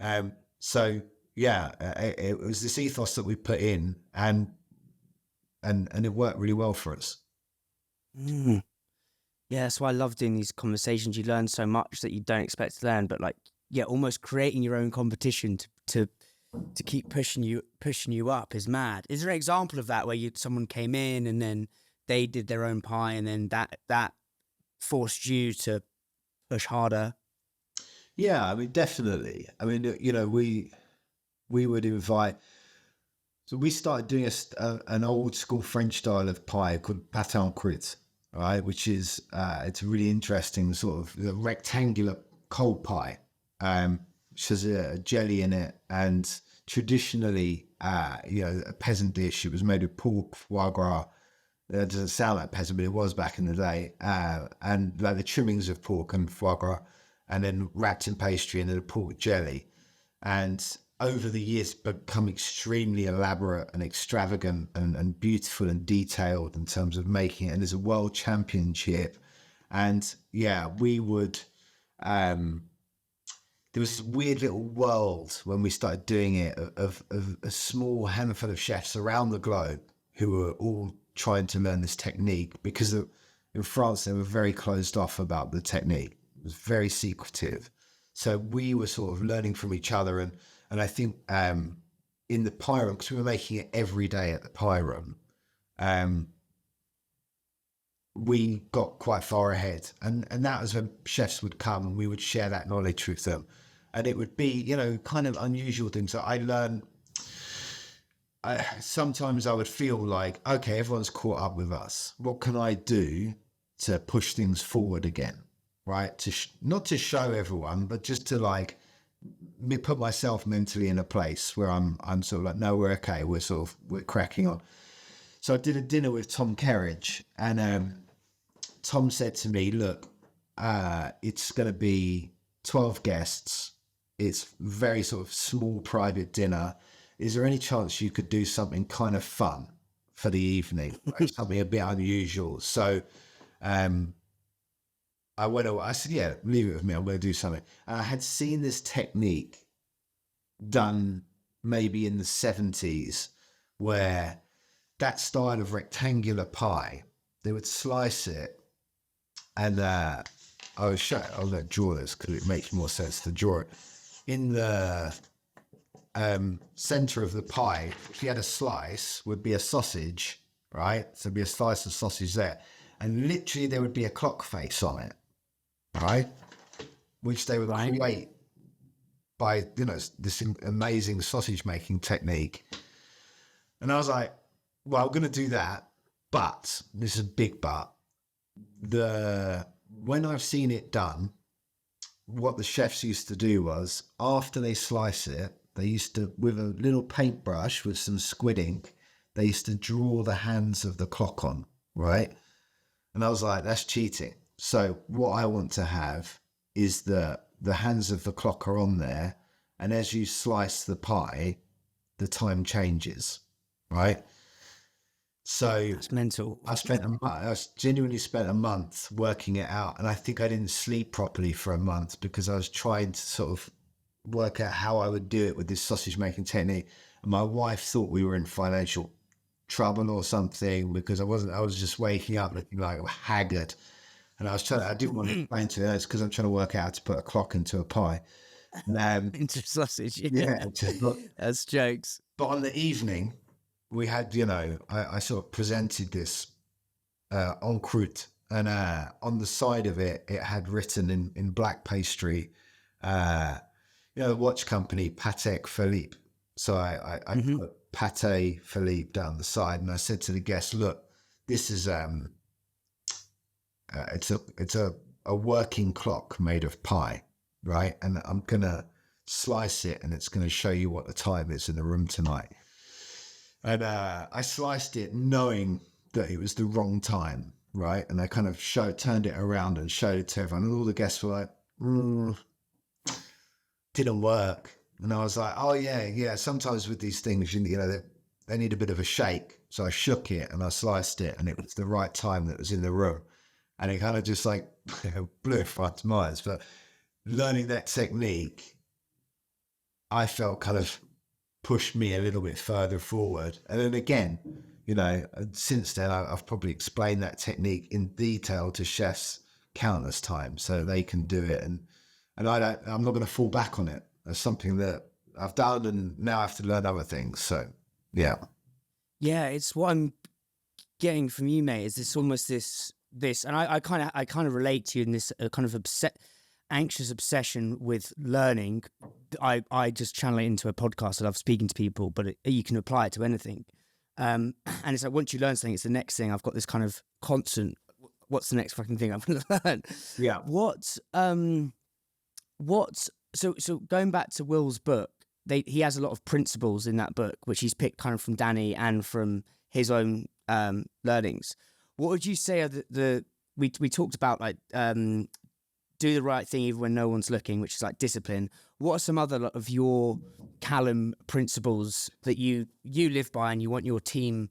learn. So yeah, it was this ethos that we put in and it worked really well for us. Mm. Yeah, that's why I love doing these conversations. You learn so much that you don't expect to learn, but almost creating your own competition to keep pushing you up is mad. Is there an example of that where someone came in and then they did their own pie and then that forced you to push harder? Yeah, I mean, definitely. I mean, we would invite. So we started doing an old school French style of pie called pâte en croûte, right? Which is it's a really interesting sort of rectangular cold pie, which has a jelly in it, and traditionally, a peasant dish. It was made of pork, foie gras. It doesn't sound like peasant, but it was back in the day, and like the trimmings of pork and foie gras, and then wrapped in pastry and then a pork jelly. And over the years become extremely elaborate and extravagant and beautiful and detailed in terms of making it. And there's a world championship. And yeah, we would, there was this weird little world when we started doing it of a small handful of chefs around the globe who were all trying to learn this technique, because in France, they were very closed off about the technique. It was very secretive. So we were sort of learning from each other. And I think in the pie room, because we were making it every day at the pie room, we got quite far ahead. And that was when chefs would come and we would share that knowledge with them. And it would be, kind of unusual things that I learned. Sometimes I would feel like, okay, everyone's caught up with us. What can I do to push things forward again? Right? Not to show everyone, but just to put myself mentally in a place where I'm sort of like, no, we're okay. We're cracking on. So I did a dinner with Tom Kerridge, and Tom said to me, look, it's going to be 12 guests. It's very sort of small private dinner. Is there any chance you could do something kind of fun for the evening? Something a bit unusual. So I went away. I said, yeah, leave it with me. I'm going to do something. And I had seen this technique done maybe in the 70s where that style of rectangular pie, they would slice it and I'll draw this because it makes more sense to draw it. In the center of the pie, if you had a slice, would be a sausage, right? So there'd be a slice of sausage there. And literally there would be a clock face on it, right? Which they would create by, this amazing sausage making technique. And I was like, well, I'm going to do that. But, this is a big but, the when I've seen it done, what the chefs used to do was, after they slice it, they used to, with a little paintbrush with some squid ink, they used to draw the hands of the clock on, right? And I was like, that's cheating. So what I want to have is the hands of the clock are on there, and as you slice the pie, the time changes, right? So That's mental. I genuinely spent a month working it out, and I think I didn't sleep properly for a month because I was trying to sort of work out how I would do it with this sausage making technique. And my wife thought we were in financial trouble or something because I was just waking up looking like haggard. And I didn't want to explain to her, it's because I'm trying to work out how to put a clock into a pie. Into sausage. Yeah, That's jokes. but on the evening, we had, I sort of presented this en croûte, and on the side of it, it had written in black pastry, the watch company, Patek Philippe. So I put Pate Philippe down the side, and I said to the guests, look, this is it's a working clock made of pie, right? And I'm gonna slice it, and it's gonna show you what the time is in the room tonight. And I sliced it knowing that it was the wrong time, right? And I kind of turned it around and showed it to everyone, and all the guests were like, didn't work. And I was like, oh yeah. Sometimes with these things, they need a bit of a shake. So I shook it and I sliced it, and it was the right time that was in the room. And it kind of just like blew it front to my eyes. But learning that technique, I felt kind of pushed me a little bit further forward. And then again, since then, I've probably explained that technique in detail to chefs countless times so they can do it. And I'm not going to fall back on it. That's something that I've done, and now I have to learn other things. So, yeah. Yeah, it's what I'm getting from you, mate, is this almost this, and I kind of relate to you in this kind of anxious obsession with learning. I just channel it into a podcast. I love speaking to people, but you can apply it to anything. And it's like, once you learn something, it's the next thing. I've got this kind of constant, what's the next fucking thing I'm going to learn? Yeah. So going back to Will's book, he has a lot of principles in that book, which he's picked kind of from Danny and from his own learnings. What would you say are we talked about, like, do the right thing even when no one's looking, which is like discipline. What are some other of your Calum principles that you live by and you want your teams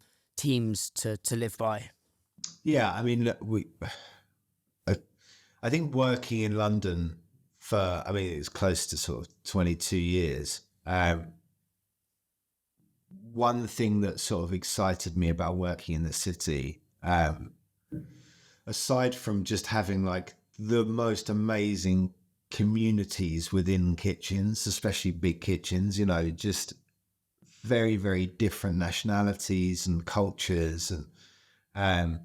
to live by? Yeah, I mean, look, I think working in London it's close to sort of 22 years. One thing that sort of excited me about working in the city, aside from just having like the most amazing communities within kitchens, especially big kitchens, just very, very different nationalities and cultures. And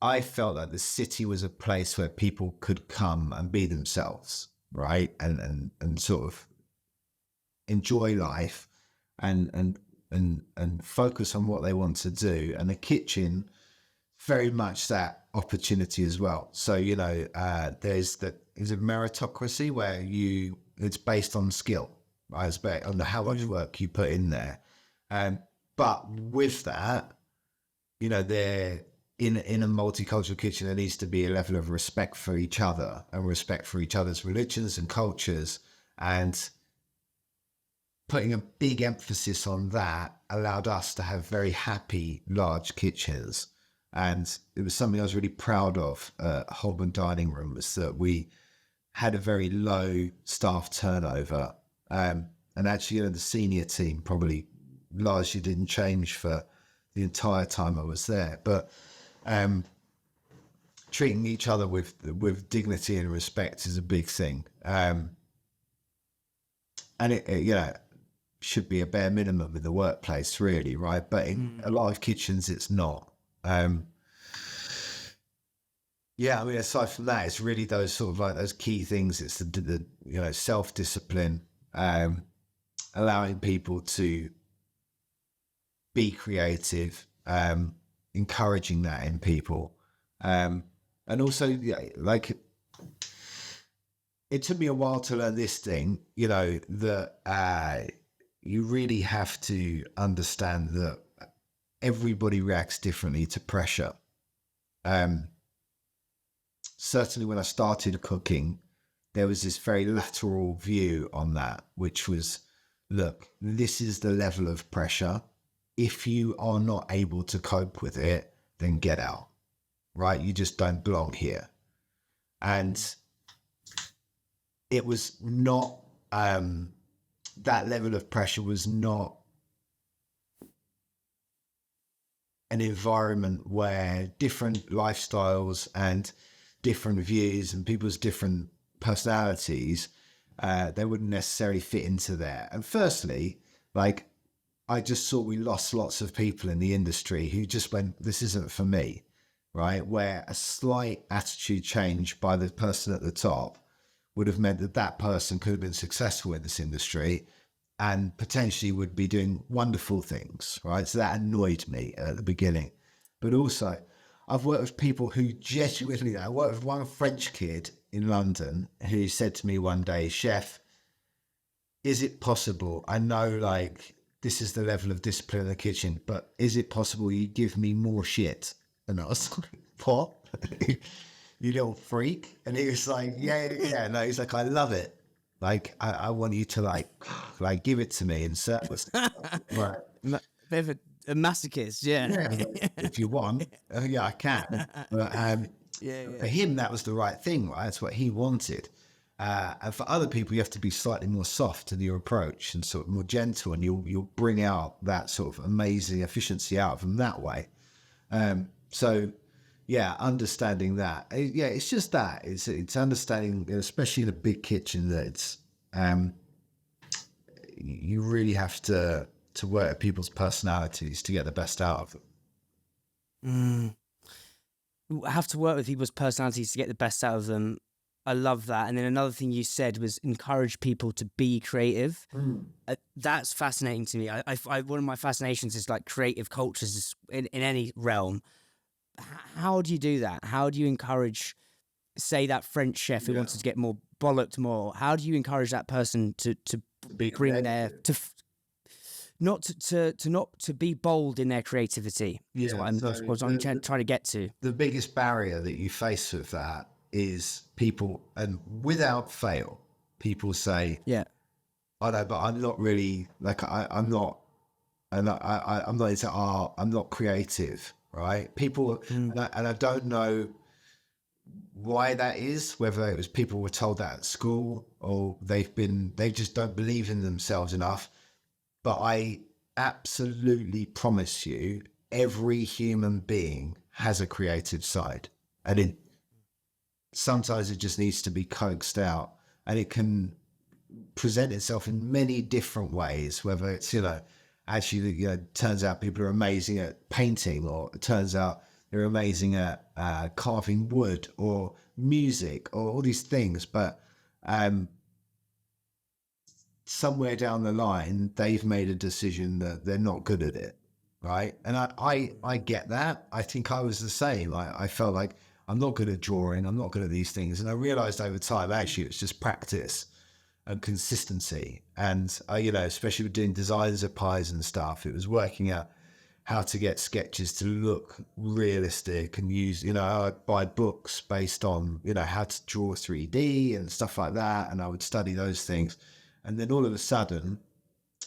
I felt that the city was a place where people could come and be themselves, right? And sort of enjoy life and focus on what they want to do. And the kitchen, very much that opportunity as well. So, there's a meritocracy where it's based on skill, right? It's based on how much work you put in there. But with that, they're in a multicultural kitchen, there needs to be a level of respect for each other and respect for each other's religions and cultures. And putting a big emphasis on that allowed us to have very happy, large kitchens. And it was something I was really proud of at Holborn Dining Room, was that we had a very low staff turnover. And actually, the senior team probably largely didn't change for the entire time I was there. But treating each other with dignity and respect is a big thing. And it should be a bare minimum in the workplace, really, right? But in a lot of kitchens, it's not. Aside from that, it's really those sort of like those key things. It's the self-discipline, allowing people to be creative, encouraging that in people, And also, yeah, like it took me a while to learn this thing, you know, that you really have to understand that everybody reacts differently to pressure. Certainly when I started cooking, there was this very lateral view on that, which was, look, this is the level of pressure. If you are not able to cope with it, then get out, right? You just don't belong here. And it was not, that level of pressure was not an environment where different lifestyles and different views and people's different personalities, they wouldn't necessarily fit into there. And firstly, like, I just saw we lost lots of people in the industry who just went, this isn't for me, right? Where a slight attitude change by the person at the top would have meant that that person could have been successful in this industry and potentially would be doing wonderful things, right? So that annoyed me at the beginning. But also, I've worked with people who genuinely, I worked with one French kid in London who said to me one day, chef, is it possible? I know, like, this is the level of discipline in the kitchen, but is it possible you give me more shit? And I was like, what? You little freak. And he was like, yeah. No, he's like, I love it. Like, I want you to like give it to me in service. Right. Bit of a masochist, yeah. If you want, yeah, I can. But for him, that was the right thing, right? That's what he wanted. And for other people, you have to be slightly more soft in your approach and sort of more gentle, and you'll bring out that sort of amazing efficiency out of them that way. So, yeah, understanding that. Yeah, it's just that. It's understanding, especially in a big kitchen, that it's you really have to work at people's personalities to get the best out of them. Have to work with people's personalities to get the best out of them. I love that. And then another thing you said was encourage people to be creative. That's fascinating to me. I one of my fascinations is like creative cultures in any realm. How do you do that? How do you encourage, say, that French chef who wanted to get more bollocked more? How do you encourage that person to bring their not to be bold in their creativity? Is what I'm trying to get to. The biggest barrier that you face with that is people, and without fail, people say, I know, but I'm not really like I'm not into art. I'm not creative, right? People, and I don't know why that is. Whether it was people were told that at school, or they just don't believe in themselves enough. But I absolutely promise you, every human being has a creative side, and sometimes it just needs to be coaxed out, and it can present itself in many different ways, whether it's, actually, turns out people are amazing at painting, or it turns out they're amazing at carving wood or music or all these things. But somewhere down the line, they've made a decision that they're not good at it, right? And I get that. I think I was the same. I felt like I'm not good at drawing. I'm not good at these things. And I realized over time, actually, it's just practice and consistency. And, especially with doing designs of pies and stuff, it was working out how to get sketches to look realistic and use, I'd buy books based on, how to draw 3D and stuff like that. And I would study those things. And then all of a sudden,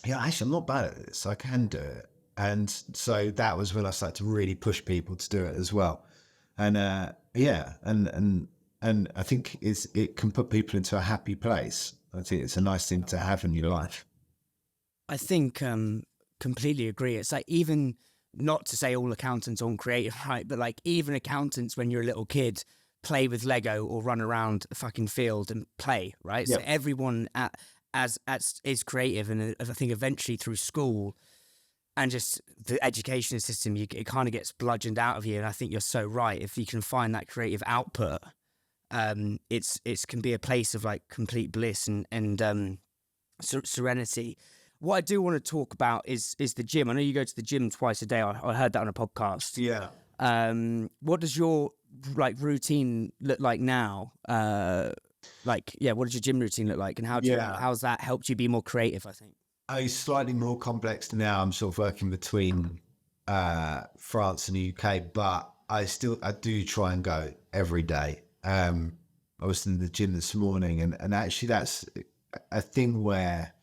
actually, I'm not bad at this. I can do it. And so that was when I started to really push people to do it as well. And and I think it can put people into a happy place. I think it's a nice thing to have in your life. I think completely agree. It's like, even not to say all accountants aren't creative, right? But like, even accountants, when you're a little kid, play with Lego or run around a fucking field and play, right? Yep. So everyone is creative, and I think eventually through school and just the education system, it kind of gets bludgeoned out of you. And I think you're so right. If you can find that creative output, it can be a place of like complete bliss and serenity. What I do want to talk about is the gym. I know you go to the gym twice a day. I heard that on a podcast. Yeah. What does your like routine look like now? Like, yeah, what does your gym routine look like, and how's that helped you be more creative, I think? It's slightly more complex now. I'm sort of working between France and the UK, but I do try and go every day. I was in the gym this morning, and actually that's a thing where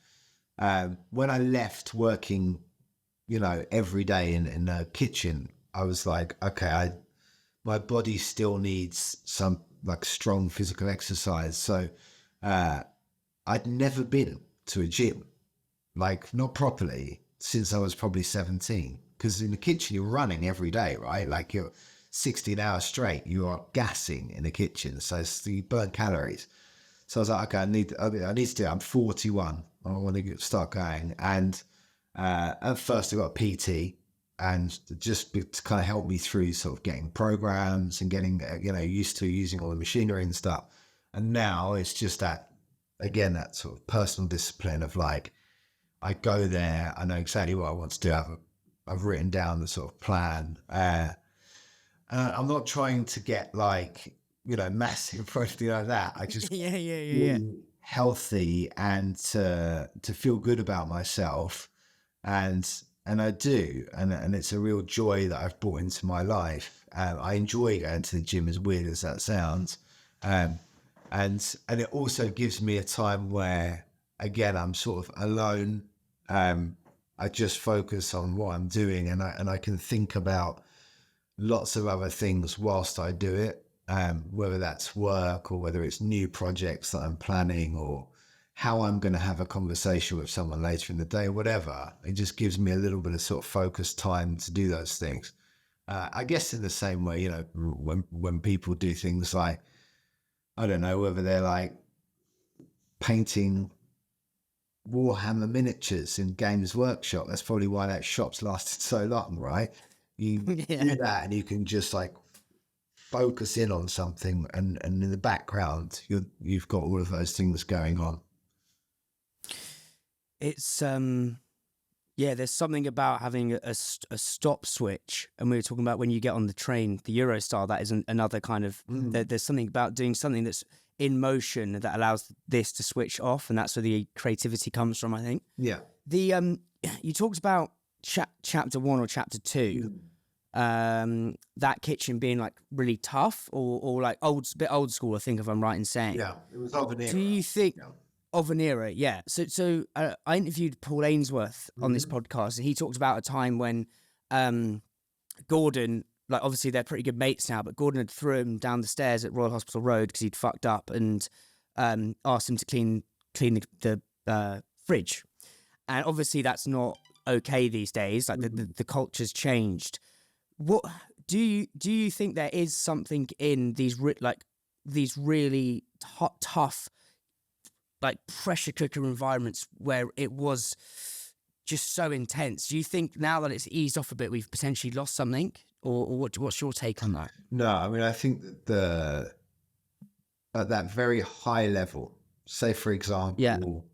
when I left working, every day in the kitchen, I was like, okay, my body still needs some like strong physical exercise. So I'd never been to a gym, like not properly, since I was probably 17. Because in the kitchen, you're running every day, right? Like you're 16 hours straight, you are gassing in the kitchen. So you burn calories. So I was like, okay, I need to do it. I'm 41. I want to start going. And at first I got a PT, and just to kind of help me through sort of getting programs and getting, used to using all the machinery and stuff. And now it's just that sort of personal discipline of like, I go there, I know exactly what I want to do. I've written down the sort of plan. I'm not trying to get like, massive or anything like that. I just yeah. healthy and to feel good about myself. And I do, and it's a real joy that I've brought into my life. I enjoy going to the gym, as weird as that sounds, and it also gives me a time where, again, I'm sort of alone. I just focus on what I'm doing, and I can think about lots of other things whilst I do it, whether that's work or whether it's new projects that I'm planning or how I'm going to have a conversation with someone later in the day, whatever. It just gives me a little bit of sort of focused time to do those things. I guess in the same way, when people do things like, I don't know, whether they're like painting Warhammer miniatures in Games Workshop, that's probably why that shop's lasted so long, right? You do that and you can just like focus in on something, and in the background you've got all of those things going on. It's there's something about having a stop switch, and we were talking about when you get on the train, the Eurostar, that is another kind of there's something about doing something that's in motion that allows this to switch off, and that's where the creativity comes from, I think. The you talked about chapter 1 or chapter 2, that kitchen being like really tough or like bit old school, I think, if I'm right in saying. It was of an era. Do you think of an era? Yeah. So I interviewed Paul Ainsworth on this podcast, and he talked about a time when Gordon, like obviously they're pretty good mates now, but Gordon had threw him down the stairs at Royal Hospital Road because he'd fucked up, and asked him to clean the fridge. And obviously that's not okay these days. Like the culture's changed. What do you think there is something in these really tough, like pressure cooker environments where it was just so intense? Do you think now that it's eased off a bit, we've potentially lost something, or what's your take on that? No, I mean, I think that at that very high level, say for example,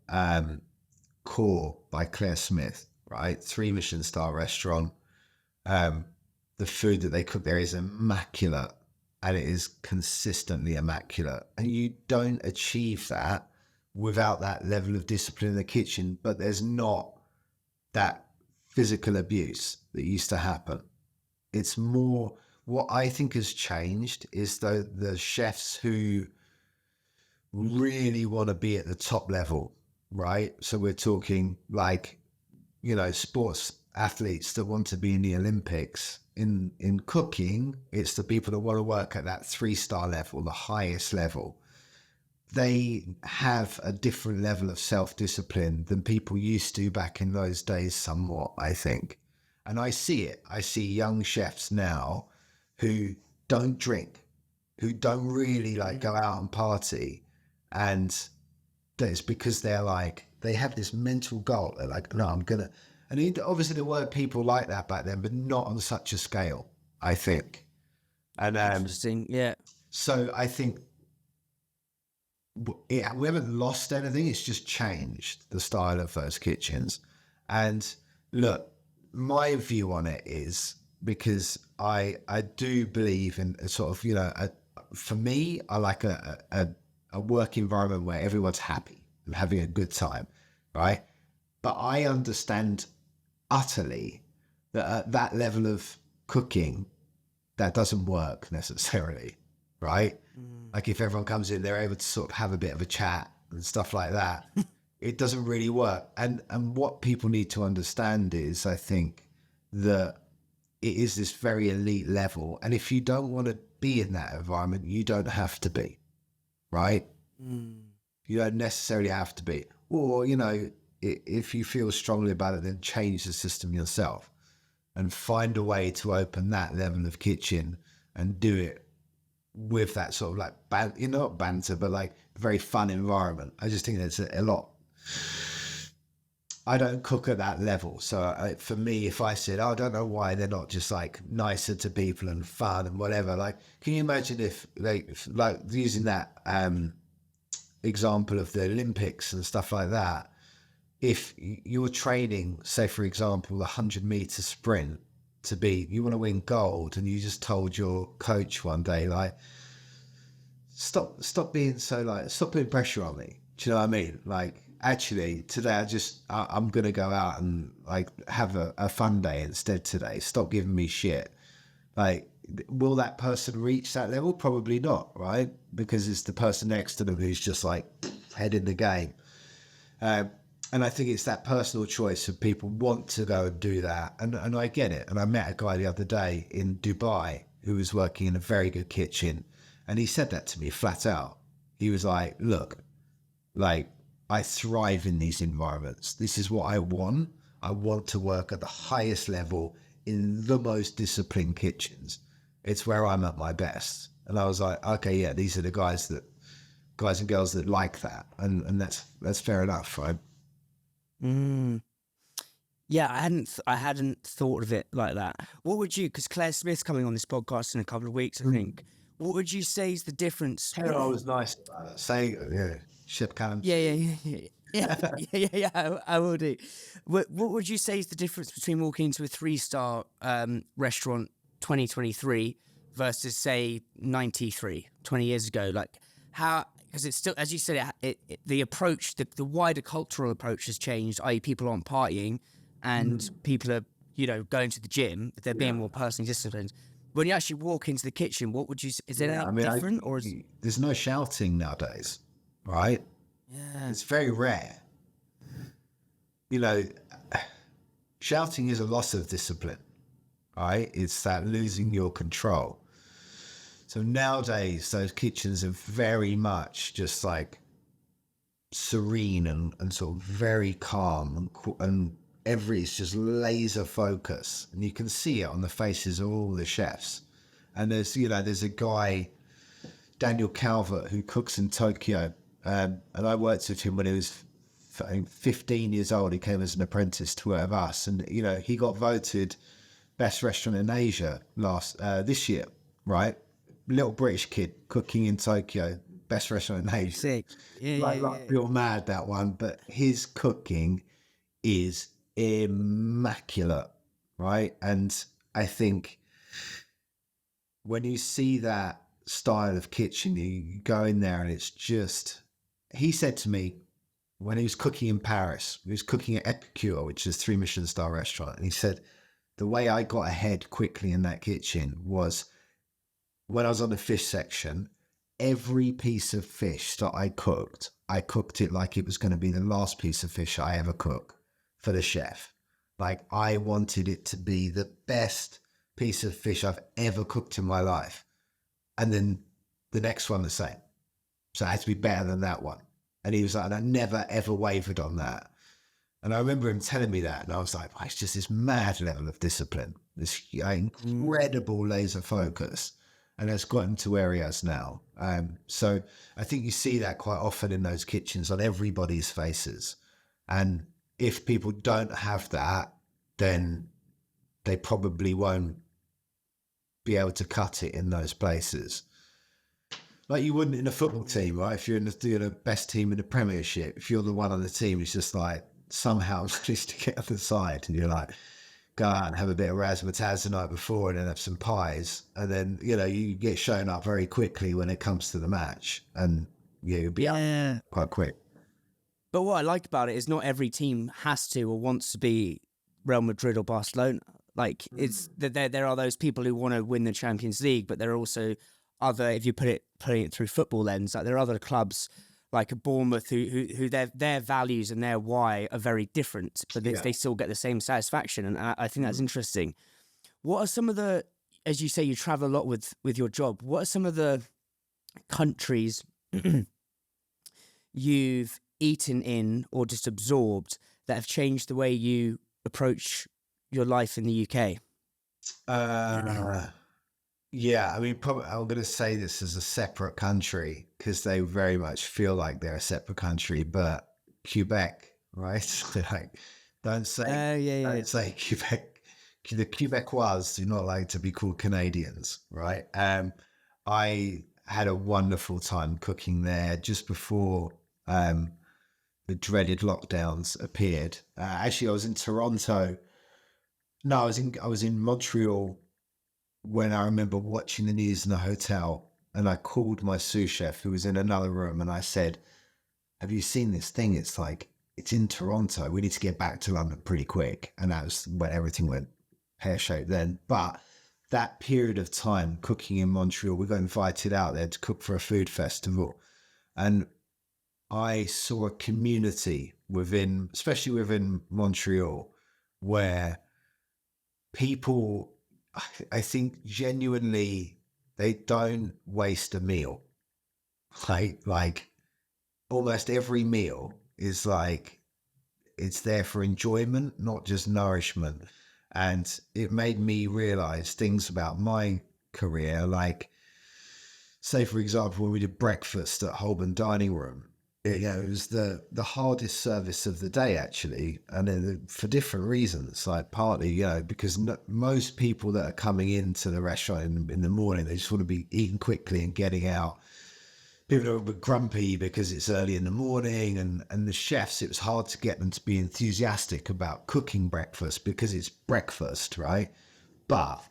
Core by Claire Smith, right? 3 Michelin star restaurant. The food that they cook there is immaculate, and it is consistently immaculate. And you don't achieve that without that level of discipline in the kitchen, but there's not that physical abuse that used to happen. It's more, what I think has changed is the chefs who really want to be at the top level, right? So we're talking like, sports athletes that want to be in the Olympics. In cooking, it's the people that want to work at that 3-star level, the highest level. They have a different level of self-discipline than people used to back in those days somewhat, I think. And I see it. I see young chefs now who don't drink, who don't really like go out and party. And it's because they're like, they have this mental goal. They're like, no, I'm going to... And obviously there were people like that back then, but not on such a scale, I think. And interesting, yeah. So I think we haven't lost anything. It's just changed the style of those kitchens. And look, my view on it is because I do believe in a sort of, you know, for me, I like a work environment where everyone's happy and having a good time, right? But I understand utterly that at that level of cooking, that doesn't work necessarily, right? Like if everyone comes in, they're able to sort of have a bit of a chat and stuff like that. It doesn't really work. And what people need to understand is, I think, that it is this very elite level. And if you don't want to be in that environment, you don't have to be, right? You don't necessarily have to be. Or, you know, if you feel strongly about it, then change the system yourself and find a way to open that level of kitchen and do it with that sort of like, not banter, but like very fun environment. I just think there's a lot. I don't cook at that level. So for me, if I said, oh, I don't know why they're not just like nicer to people and fun and whatever, like, can you imagine if like using that example of the Olympics and stuff like that, if you're training, say, for example, the 100-meter sprint to be, you want to win gold, and you just told your coach one day, like, stop being so like, stop putting pressure on me. Do you know what I mean? Like, actually, today I'm going to go out and like have a fun day instead today. Stop giving me shit. Like, will that person reach that level? Probably not, right? Because it's the person next to them who's just like head in the game. And I think it's that personal choice of people want to go and do that. And I get it. And I met a guy the other day in Dubai who was working in a very good kitchen. And he said that to me flat out. He was like, look, like, I thrive in these environments. This is what I want. I want to work at the highest level in the most disciplined kitchens. It's where I'm at my best. And I was like, okay, yeah, these are the guys and girls that like that. And that's fair enough, right? Yeah, I hadn't thought of it like that. What would you, because Claire Smith's coming on this podcast in a couple of weeks, I think. What would you say is the difference? I was nice about it. Say, yeah, Chef Calum. Yeah, I will do. What would you say is the difference between walking into a 3-star restaurant 2023 versus, say, 93, 20 years ago? Like, how, because it's still, as you said, the approach, the wider cultural approach has changed, i.e. people aren't partying and people are, you know, going to the gym, they're being more personally disciplined. When you actually walk into the kitchen, what would you say? Is it anything different? Or is... There's no shouting nowadays, right? Yeah. It's very rare. You know, shouting is a loss of discipline, right? It's that losing your control. So nowadays, those kitchens are very much just like serene and sort of very calm and it's just laser focus, and you can see it on the faces of all the chefs. And there's a guy, Daniel Calvert, who cooks in Tokyo, and I worked with him when he was 15 years old. He came as an apprentice to work with us, and you know, he got voted best restaurant in Asia this year, right? Little British kid cooking in Tokyo, best restaurant in Asia. Sick. Yeah. You're mad, that one, but his cooking is immaculate, right? And I think when you see that style of kitchen, you go in there and it's just, he said to me when he was cooking in Paris, he was cooking at Epicure, which is a 3 Michelin star restaurant, and he said the way I got ahead quickly in that kitchen was when I was on the fish section, every piece of fish that I cooked it like it was going to be the last piece of fish I ever cook for the chef. Like, I wanted it to be the best piece of fish I've ever cooked in my life. And then the next one the same. So it had to be better than that one. And he was like, and I never ever wavered on that. And I remember him telling me that, and I was like, oh, it's just this mad level of discipline, this incredible laser focus. And it's gotten to where he has now. So I think you see that quite often in those kitchens on everybody's faces. And if people don't have that, then they probably won't be able to cut it in those places. Like you wouldn't in a football team, right? If you're in the best team in the Premiership, if you're the one on the team, it's just like somehow managed to get on the side, and you're like, go out and have a bit of razzmatazz the night before and then have some pies. And then, you know, you get shown up very quickly when it comes to the match, and you'll be up quite quick. But what I like about it is not every team has to or wants to be Real Madrid or Barcelona. Like, it's there are those people who want to win the Champions League, but there are also other, if you putting it through football lens, like there are other clubs like a Bournemouth who their values and their why are very different, but they still get the same satisfaction. And I think that's interesting. What are some of the, as you say, you travel a lot with your job, what are some of the countries you've eaten in or just absorbed that have changed the way you approach your life in the UK? Yeah, I mean, probably I'm going to say this as a separate country because they very much feel like they're a separate country, but Quebec, right? Like, don't say Quebec. The Quebecois do not like to be called Canadians, right? I had a wonderful time cooking there just before the dreaded lockdowns appeared. Actually, I was in Toronto. No, I was in Montreal when I remember watching the news in the hotel, and I called my sous chef who was in another room, and I said, "Have you seen this thing? It's like, it's in Toronto. We need to get back to London pretty quick." And that was when everything went pear-shaped then. But that period of time cooking in Montreal, we got invited out there to cook for a food festival. And I saw a community within, especially within Montreal, where people, I think genuinely, they don't waste a meal. Like almost every meal is like, it's there for enjoyment, not just nourishment. And it made me realize things about my career. Like, say, for example, when we did breakfast at Holborn Dining Room, it was the hardest service of the day, actually. And then for different reasons, like partly, because most people that are coming into the restaurant in the morning, they just want to be eating quickly and getting out. People are a bit grumpy because it's early in the morning, and the chefs, it was hard to get them to be enthusiastic about cooking breakfast because it's breakfast, right? But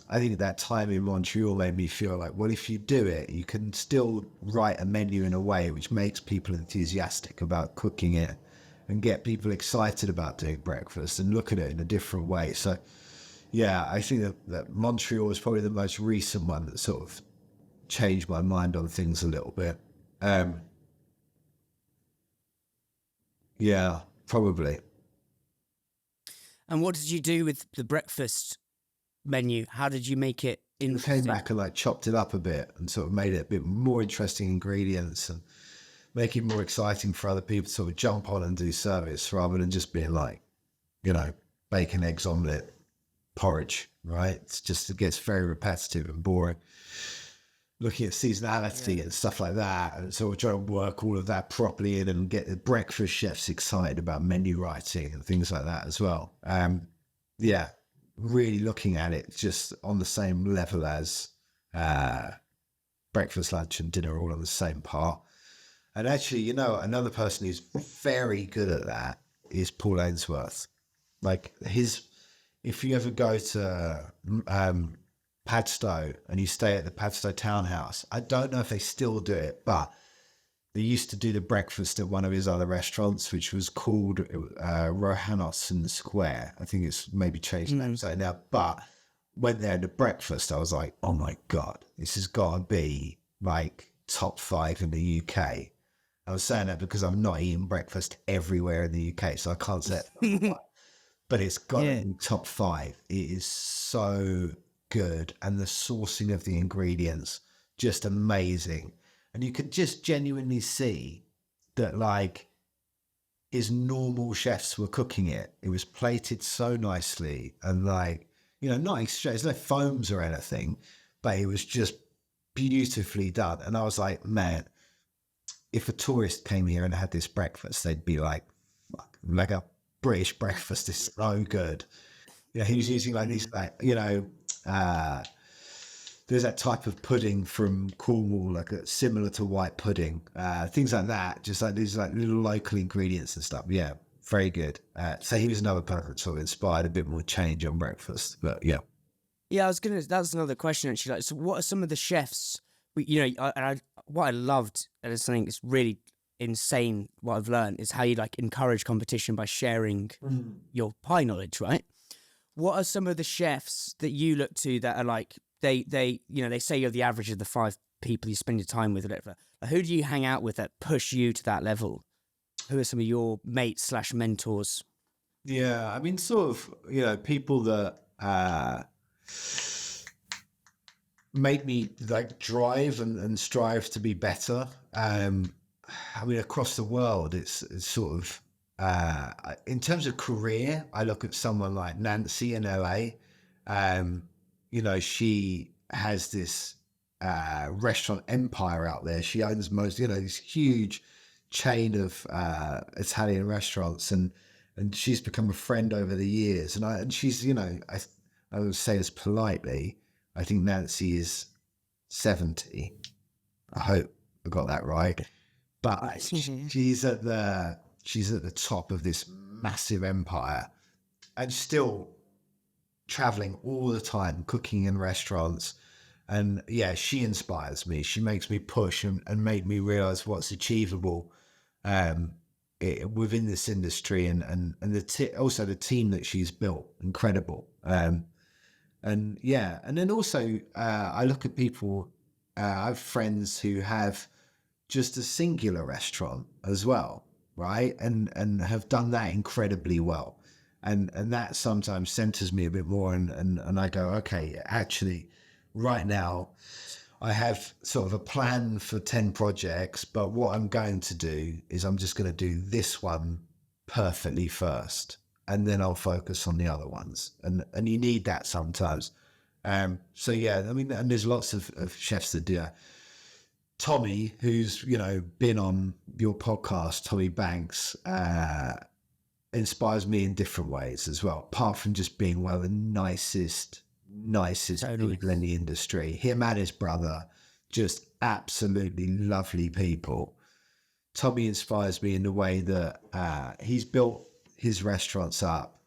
I think that time in Montreal made me feel like, well, if you do it, you can still write a menu in a way which makes people enthusiastic about cooking it and get people excited about doing breakfast and look at it in a different way. So, yeah, I think that Montreal is probably the most recent one that sort of changed my mind on things a little bit. Yeah, probably. And what did you do with the breakfast menu? How did you make it I came back and like chopped it up a bit and sort of made it a bit more interesting ingredients and make it more exciting for other people to sort of jump on and do service rather than just being like, bacon, eggs, omelette, porridge, right? It gets very repetitive and boring. Looking at seasonality and stuff like that, and so we're trying to work all of that properly in and get the breakfast chefs excited about menu writing and things like that as well. Really looking at it just on the same level as breakfast, lunch, and dinner, all on the same part. And actually, another person who's very good at that is Paul Ainsworth. Like if you ever go to Padstow and you stay at the Padstow Townhouse, I don't know if they still do it, but they used to do the breakfast at one of his other restaurants, which was called Rohanson Square. I think it's maybe changed names now, but went there to breakfast. I was like, oh my God, this has got to be like top 5 in the UK. I was saying that because I'm not eating breakfast everywhere in the UK, so I can't say it. But it's got to be top 5. It is so good, and the sourcing of the ingredients just amazing, and you could just genuinely see that like his normal chefs were cooking it. It was plated so nicely and like not exchange, no foams or anything, but it was just beautifully done. And I was like, man, if a tourist came here and had this breakfast, they'd be like, fuck, like a British breakfast is so good. He was using like these there's that type of pudding from Cornwall, like similar to white pudding, things like that. Just like these like little local ingredients and stuff. Yeah, very good. So he was another person that sort of inspired a bit more change on breakfast. But yeah. Yeah, that's another question actually. Like, so what are some of the chefs? What I loved, and it's something that's really insane. What I've learned is how you like encourage competition by sharing your pie knowledge, right? What are some of the chefs that you look to that are like they say you're the average of the 5 people you spend your time with, or whatever. Like, who do you hang out with that push you to that level? Who are some of your mates / mentors? Yeah, I mean, sort of, people that make me like drive and strive to be better. I mean, across the world, it's sort of, in terms of career, I look at someone like Nancy in LA. She has this restaurant empire out there. She owns this huge chain of Italian restaurants, and she's become a friend over the years. And she's, I would say this politely, I think Nancy is 70. I hope I got that right. But she's at the top of this massive empire, and still traveling all the time, cooking in restaurants. And yeah, she inspires me. She makes me push and make me realize what's achievable within this industry, and also the team that she's built, incredible. And then also I look at people. I have friends who have just a singular restaurant as well, right? And have done that incredibly well. And that sometimes centers me a bit more, and I go, okay, actually, right now, I have sort of a plan for 10 projects, but what I'm going to do is I'm just going to do this one perfectly first, and then I'll focus on the other ones. And you need that sometimes. So yeah, I mean, and there's lots of chefs that do that. Tommy, who's, been on your podcast, Tommy Banks, inspires me in different ways as well, apart from just being one of the nicest Totally. people in the industry. Him and his brother, just absolutely lovely people. Tommy inspires me in the way that he's built his restaurants up.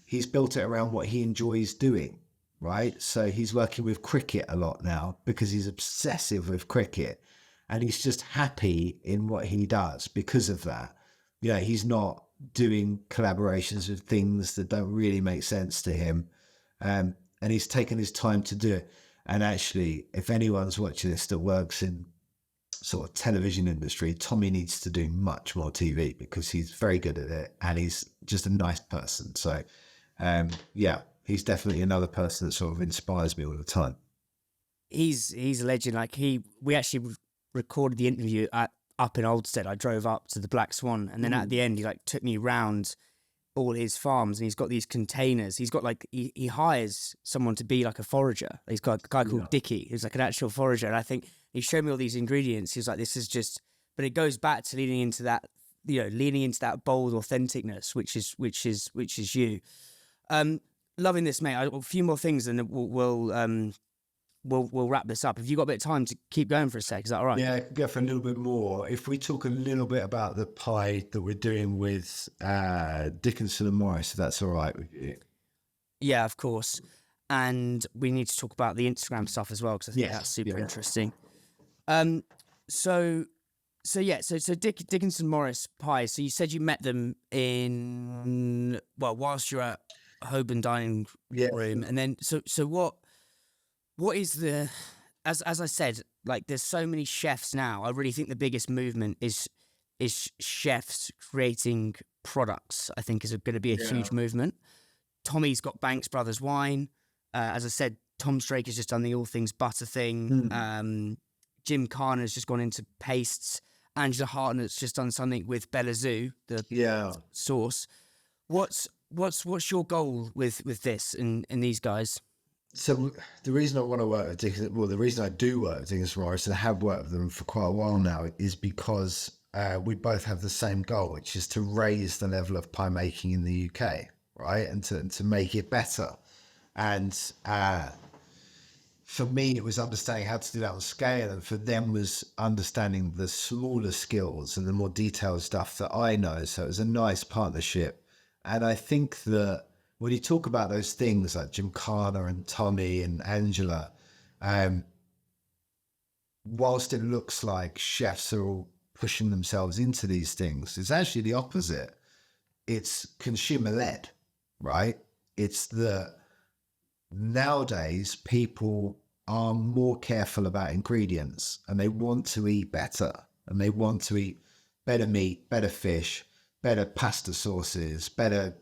He's built it around what he enjoys doing, right? So he's working with cricket a lot now because he's obsessive with cricket, and he's just happy in what he does because of that. He's not doing collaborations with things that don't really make sense to him. And he's taken his time to do it. And actually, if anyone's watching this that works in sort of television industry, Tommy needs to do much more TV because he's very good at it, and he's just a nice person. So, he's definitely another person that sort of inspires me all the time. He's a legend. Like we actually recorded the interview up in Oldstead. I drove up to the Black Swan, and then at the end, he like took me round all his farms, and he's got these containers. He's got like he hires someone to be like a forager. He's got a guy called Dickie who's like an actual forager, and I think he showed me all these ingredients. He's like, this is just, but it goes back to leaning into that bold authenticness, which is you. Loving this, mate. A few more things, and we'll wrap this up. Have you got a bit of time to keep going for a sec? Is that all right? Yeah, I could go for a little bit more. If we talk a little bit about the pie that we're doing with Dickinson and Morris, if that's all right with you. Yeah, of course. And we need to talk about the Instagram stuff as well, because I think that's super interesting. So Dickinson Morris pie. So you said you met them whilst you're at Holborn Dining room, and then so what is the, as I said, like there's so many chefs now. I really think the biggest movement is chefs creating products. I think is going to be a huge movement. Tommy's got Banks Brothers Wine. As I said, Tom Strake has just done the All Things Butter thing. Jim Kahn has just gone into pastes. Angela Hartnett's just done something with Bella Zoo, the sauce. What's your goal with this and these guys? So the reason I want to work with Dickinson, the reason I do work with Dickinson Morris, and I have worked with them for quite a while now, is because we both have the same goal, which is to raise the level of pie making in the UK, right? And to make it better. And for me, it was understanding how to do that on scale, and for them was understanding the smaller skills and the more detailed stuff that I know. So it was a nice partnership. And I think that when you talk about those things like Gymkhana and Tommy and Angela, whilst it looks like chefs are all pushing themselves into these things, it's actually the opposite. It's consumer led, right? It's the nowadays people are more careful about ingredients, and they want to eat better, and they want to eat better meat, better fish, better pasta sauces, better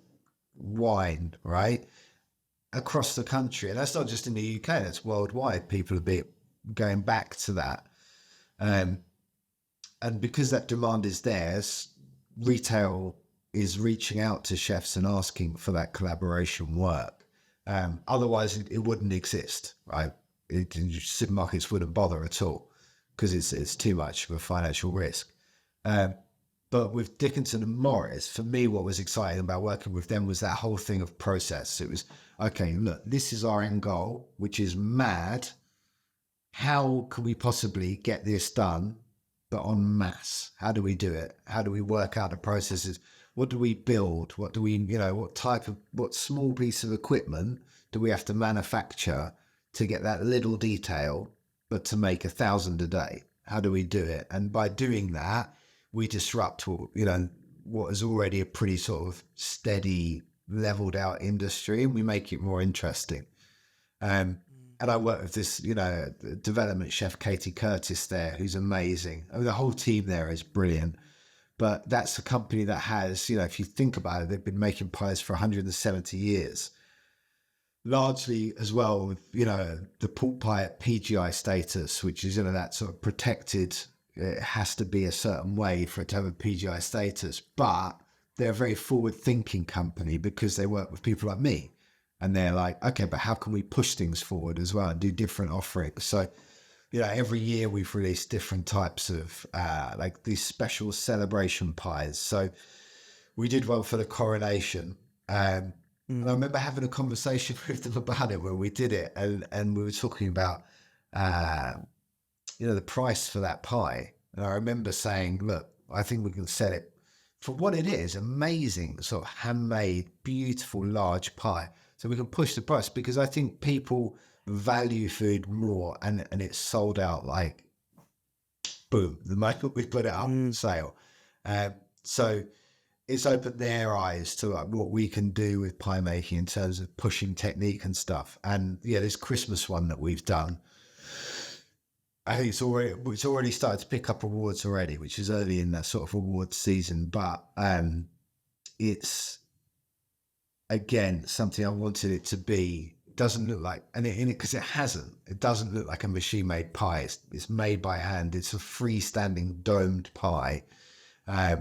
wine, right? Across the country. And that's not just in the UK, that's worldwide. People are going back to that. And because that demand is there, retail is reaching out to chefs and asking for that collaboration work. Otherwise, it wouldn't exist, right? Supermarkets wouldn't bother at all because it's too much of a financial risk. But with Dickinson and Morris, for me, what was exciting about working with them was that whole thing of process. It was, okay, look, this is our end goal, which is mad. How can we possibly get this done, but en masse? How do we do it? How do we work out the processes? What do we build? What do we, what small piece of equipment do we have to manufacture to get that little detail, but to make 1,000 a day? How do we do it? And by doing that, we disrupt, what is already a pretty sort of steady, leveled out industry, and we make it more interesting. And I work with this, development chef, Katie Curtis there, who's amazing. I mean, the whole team there is brilliant. But that's a company that has, if you think about it, they've been making pies for 170 years. Largely as well with, the pork pie at PGI status, which is, that sort of protected, it has to be a certain way for it to have a PGI status. But they're a very forward-thinking company because they work with people like me. And they're like, okay, but how can we push things forward as well and do different offerings? So, every year we've released different types of like these special celebration pies. So we did one for the coronation. And I remember having a conversation with them about it when we did it. And we were talking about, the price for that pie. And I remember saying, look, I think we can sell it for what it is, amazing, sort of handmade, beautiful, large pie. So we can push the price because I think people value food more, and it's sold out like boom the moment we put it up on sale. So it's opened their eyes to like what we can do with pie making in terms of pushing technique and stuff. And this Christmas one that we've done, I think it's already started to pick up awards already, which is early in that sort of award season. But it's again something I wanted it to be. Doesn't look like, and because it hasn't. It doesn't look like a machine-made pie. It's made by hand. It's a freestanding domed pie that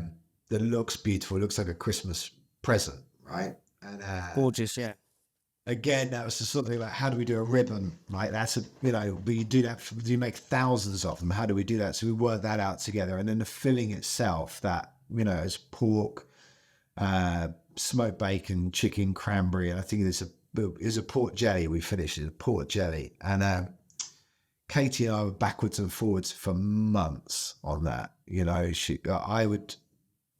looks beautiful. It looks like a Christmas present, right? And Gorgeous, yeah. Again, that was the sort of thing like, how do we do a ribbon? Right, that's but you do that. You make thousands of them. How do we do that? So we work that out together, and then the filling itself, that is pork, smoked bacon, chicken, cranberry, and I think there's a pork jelly. We finished it, a pork jelly, and Katie and I were backwards and forwards for months on that. I would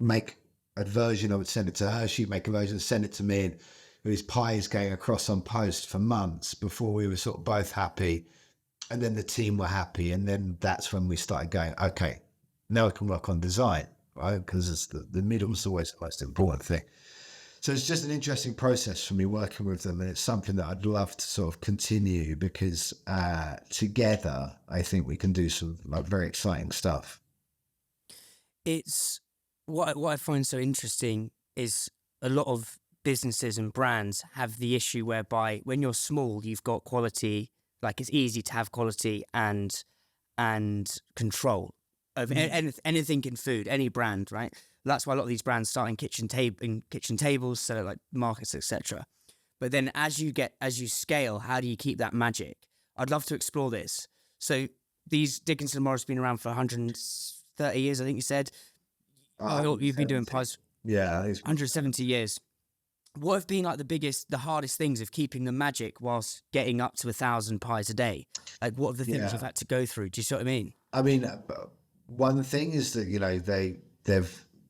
make a version, I would send it to her. She'd make a version, send it to me, and these pies going across on post for months before we were sort of both happy, and then the team were happy, and then that's when we started going, okay, now we can work on design, right? Because it's the middle is always the most important thing. So it's just an interesting process for me working with them, and it's something that I'd love to sort of continue because together I think we can do some like very exciting stuff. It's what I find so interesting is a lot of businesses and brands have the issue whereby when you're small, you've got quality, like it's easy to have quality and control of anything in food, any brand, right? That's why a lot of these brands start in kitchen tables, so like markets, etc. But then as you scale, how do you keep that magic? I'd love to explore this. So these Dickinson and Morris have been around for 130 years, I think you said. You've been doing pies. Yeah, 170 years. what have been like the hardest things of keeping the magic whilst getting up to 1,000 pies a day? Like, what are the things you've had to go through? Do you see what I mean? I mean, one thing is that, you know, their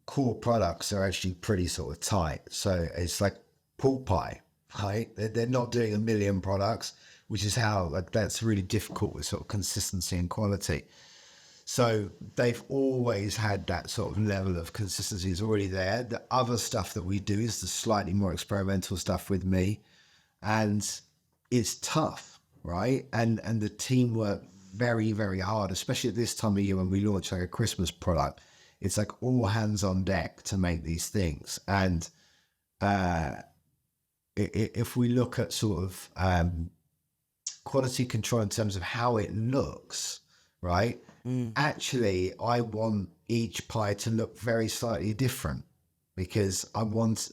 core products are actually pretty sort of tight. So it's like pork pie, right? They're not doing a million products, which is how, like, that's really difficult with sort of consistency and quality. So they've always had that sort of level of consistency is already there. The other stuff that we do is the slightly more experimental stuff with me, and it's tough, right? And the team work very, very hard, especially at this time of year when we launch like a Christmas product. It's like all hands on deck to make these things. And if we look at sort of quality control in terms of how it looks, right? Actually, I want each pie to look very slightly different, because I want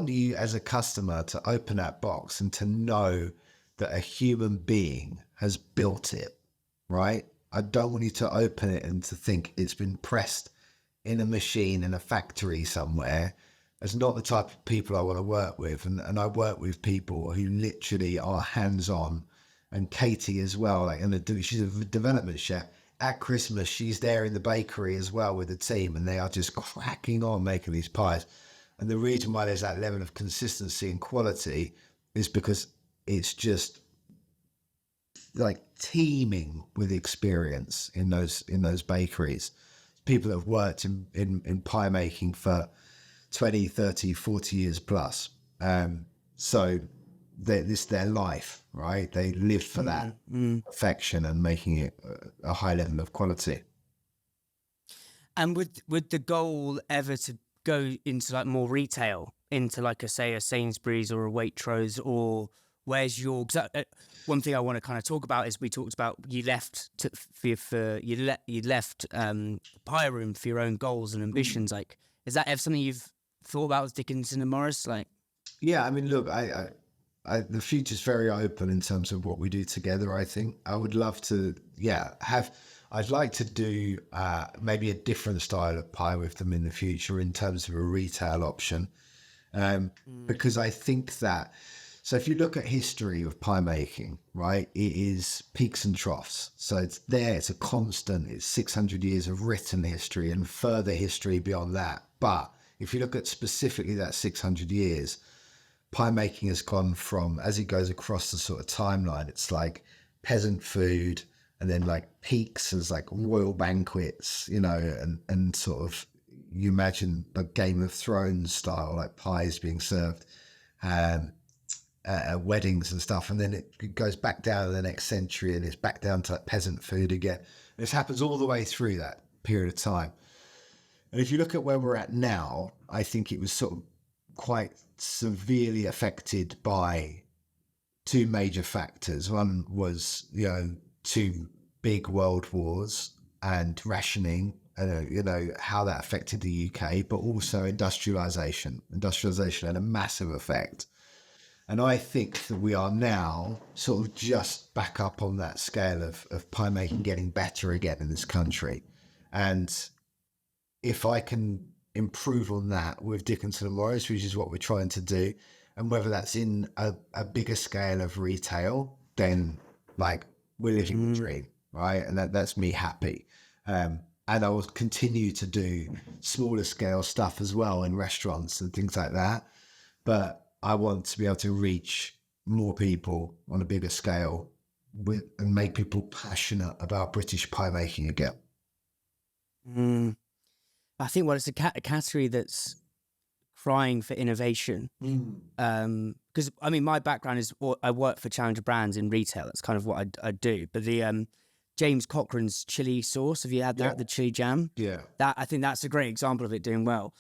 you as a customer to open that box and to know that a human being has built it, right? I don't want you to open it and to think it's been pressed in a machine in a factory somewhere. It's not the type of people I want to work with. And I work with people who literally are hands-on. And Katie as well, like, and she's a development chef. At Christmas, she's there in the bakery as well with the team, and they are just cracking on making these pies. And the reason why there's that level of consistency and quality is because it's just like teeming with experience in those bakeries. People that have worked in pie making for 20, 30, 40 years plus. So this their life, right? They live for that perfection and making it a high level of quality. And would the goal ever to go into like more retail, into like a Sainsbury's or a Waitrose, or where's your? One thing I want to kind of talk about is we talked about you left you left Pie Room for your own goals and ambitions. Like, is that ever something you've thought about with Dickinson and Morris? Like, yeah, I mean, look, I the future's very open in terms of what we do together. I think I would love to, I'd like to do maybe a different style of pie with them in the future in terms of a retail option. Because I think that, so if you look at history of pie making, right, it is peaks and troughs. So it's there, it's a constant, it's 600 years of written history and further history beyond that. But if you look at specifically that 600 years, pie making has gone from, as it goes across the sort of timeline, it's like peasant food, and then like peaks as like royal banquets, you know, and sort of, you imagine the Game of Thrones style, like pies being served at weddings and stuff. And then it goes back down to the next century and it's back down to like peasant food again. This happens all the way through that period of time. And if you look at where we're at now, I think it was sort of quite severely affected by two major factors. One was, you know, two big world wars and rationing, you know, how that affected the UK, but also industrialization. Industrialization had a massive effect. And I think that we are now sort of just back up on that scale of pie making getting better again in this country. And if I can improve on that with Dickinson and Morris, which is what we're trying to do, and whether that's in a bigger scale of retail, then like we're living the dream, right? And that's me happy. And I will continue to do smaller scale stuff as well in restaurants and things like that. But I want to be able to reach more people on a bigger scale and make people passionate about British pie making again. I think, well, it's a category that's crying for innovation. Because I mean, my background is I work for Challenger Brands in retail. That's kind of what I do. But the James Cochrane's chili sauce, have you had that? Yeah. The chili jam? Yeah. I think that's a great example of it doing well.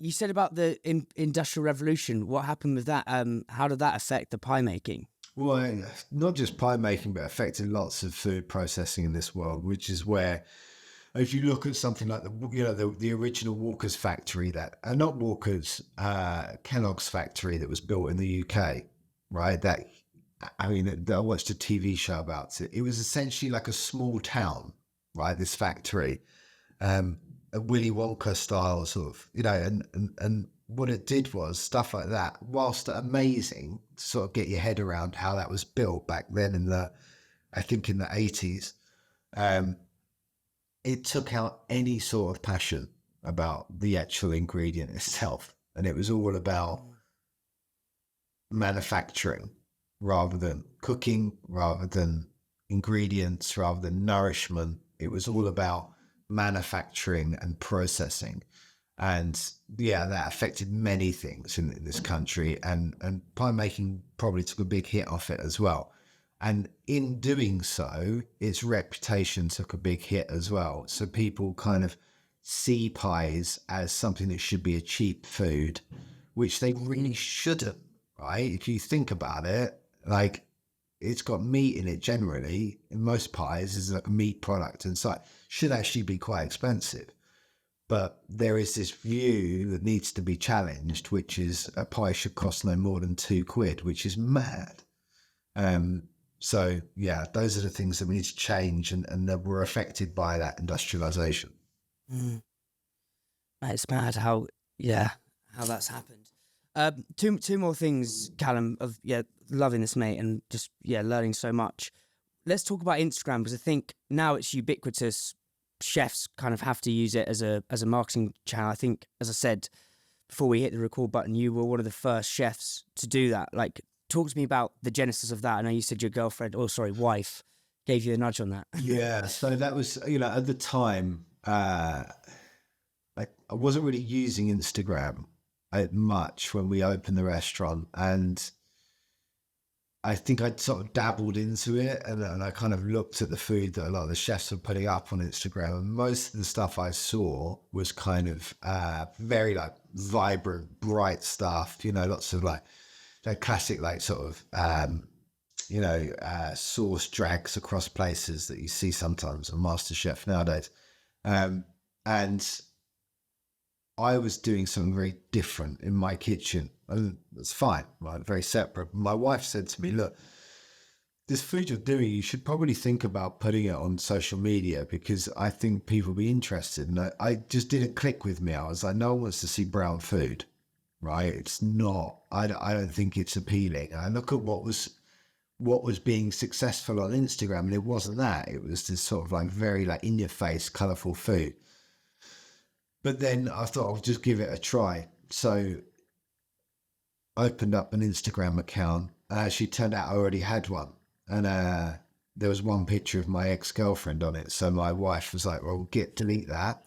You said about the Industrial Revolution. What happened with that? How did that affect the pie making? Well, not just pie making, but affected lots of food processing in this world, which is where, if you look at something like the original Walker's factory, not Walker's, Kellogg's factory that was built in the UK, right? I watched a TV show about it. It was essentially like a small town, right? This factory. a Willy Wonka style sort of, and what it did was stuff like that, whilst amazing to sort of get your head around how that was built back then I think in the 80s. It took out any sort of passion about the actual ingredient itself. And it was all about manufacturing rather than cooking, rather than ingredients, rather than nourishment. It was all about manufacturing and processing. And yeah, that affected many things in this country. And pie making probably took a big hit off it as well. And in doing so, its reputation took a big hit as well. So people kind of see pies as something that should be a cheap food, which they really shouldn't, right? If you think about it, like it's got meat in it generally. In most pies, is like a meat product inside. Should actually be quite expensive. But there is this view that needs to be challenged, which is a pie should cost no more than £2, which is mad. So yeah, those are the things that we need to change and that were affected by that industrialization. It's mad how that's happened. Two more things, Callum, of loving this, mate, and just learning so much. Let's talk about Instagram, because I think now it's ubiquitous. Chefs kind of have to use it as a marketing channel. I think, as I said before we hit the record button, you were one of the first chefs to do that. Like, talk to me about the genesis of that. I know you said your wife gave you a nudge on that. Yeah, so that was, at the time, I wasn't really using Instagram much when we opened the restaurant, and I think I'd sort of dabbled into it, and I kind of looked at the food that a lot of the chefs were putting up on Instagram, and most of the stuff I saw was kind of very like vibrant, bright stuff, lots of like that classic like sort of sauce drags across places that you see sometimes on MasterChef nowadays. And I was doing something very different in my kitchen, and it's fine, right? Very separate. My wife said to me, look, this food you're doing, you should probably think about putting it on social media, because I think people will be interested. And I just didn't click with me. I was like, no one wants to see brown food, right? It's not, I don't think it's appealing. I look at what was being successful on Instagram, and it wasn't that. It was this sort of like very like in your face, colourful food. But then I thought I'll just give it a try. So I opened up an Instagram account. Actually turned out I already had one. And there was one picture of my ex-girlfriend on it. So my wife was like, well, delete that.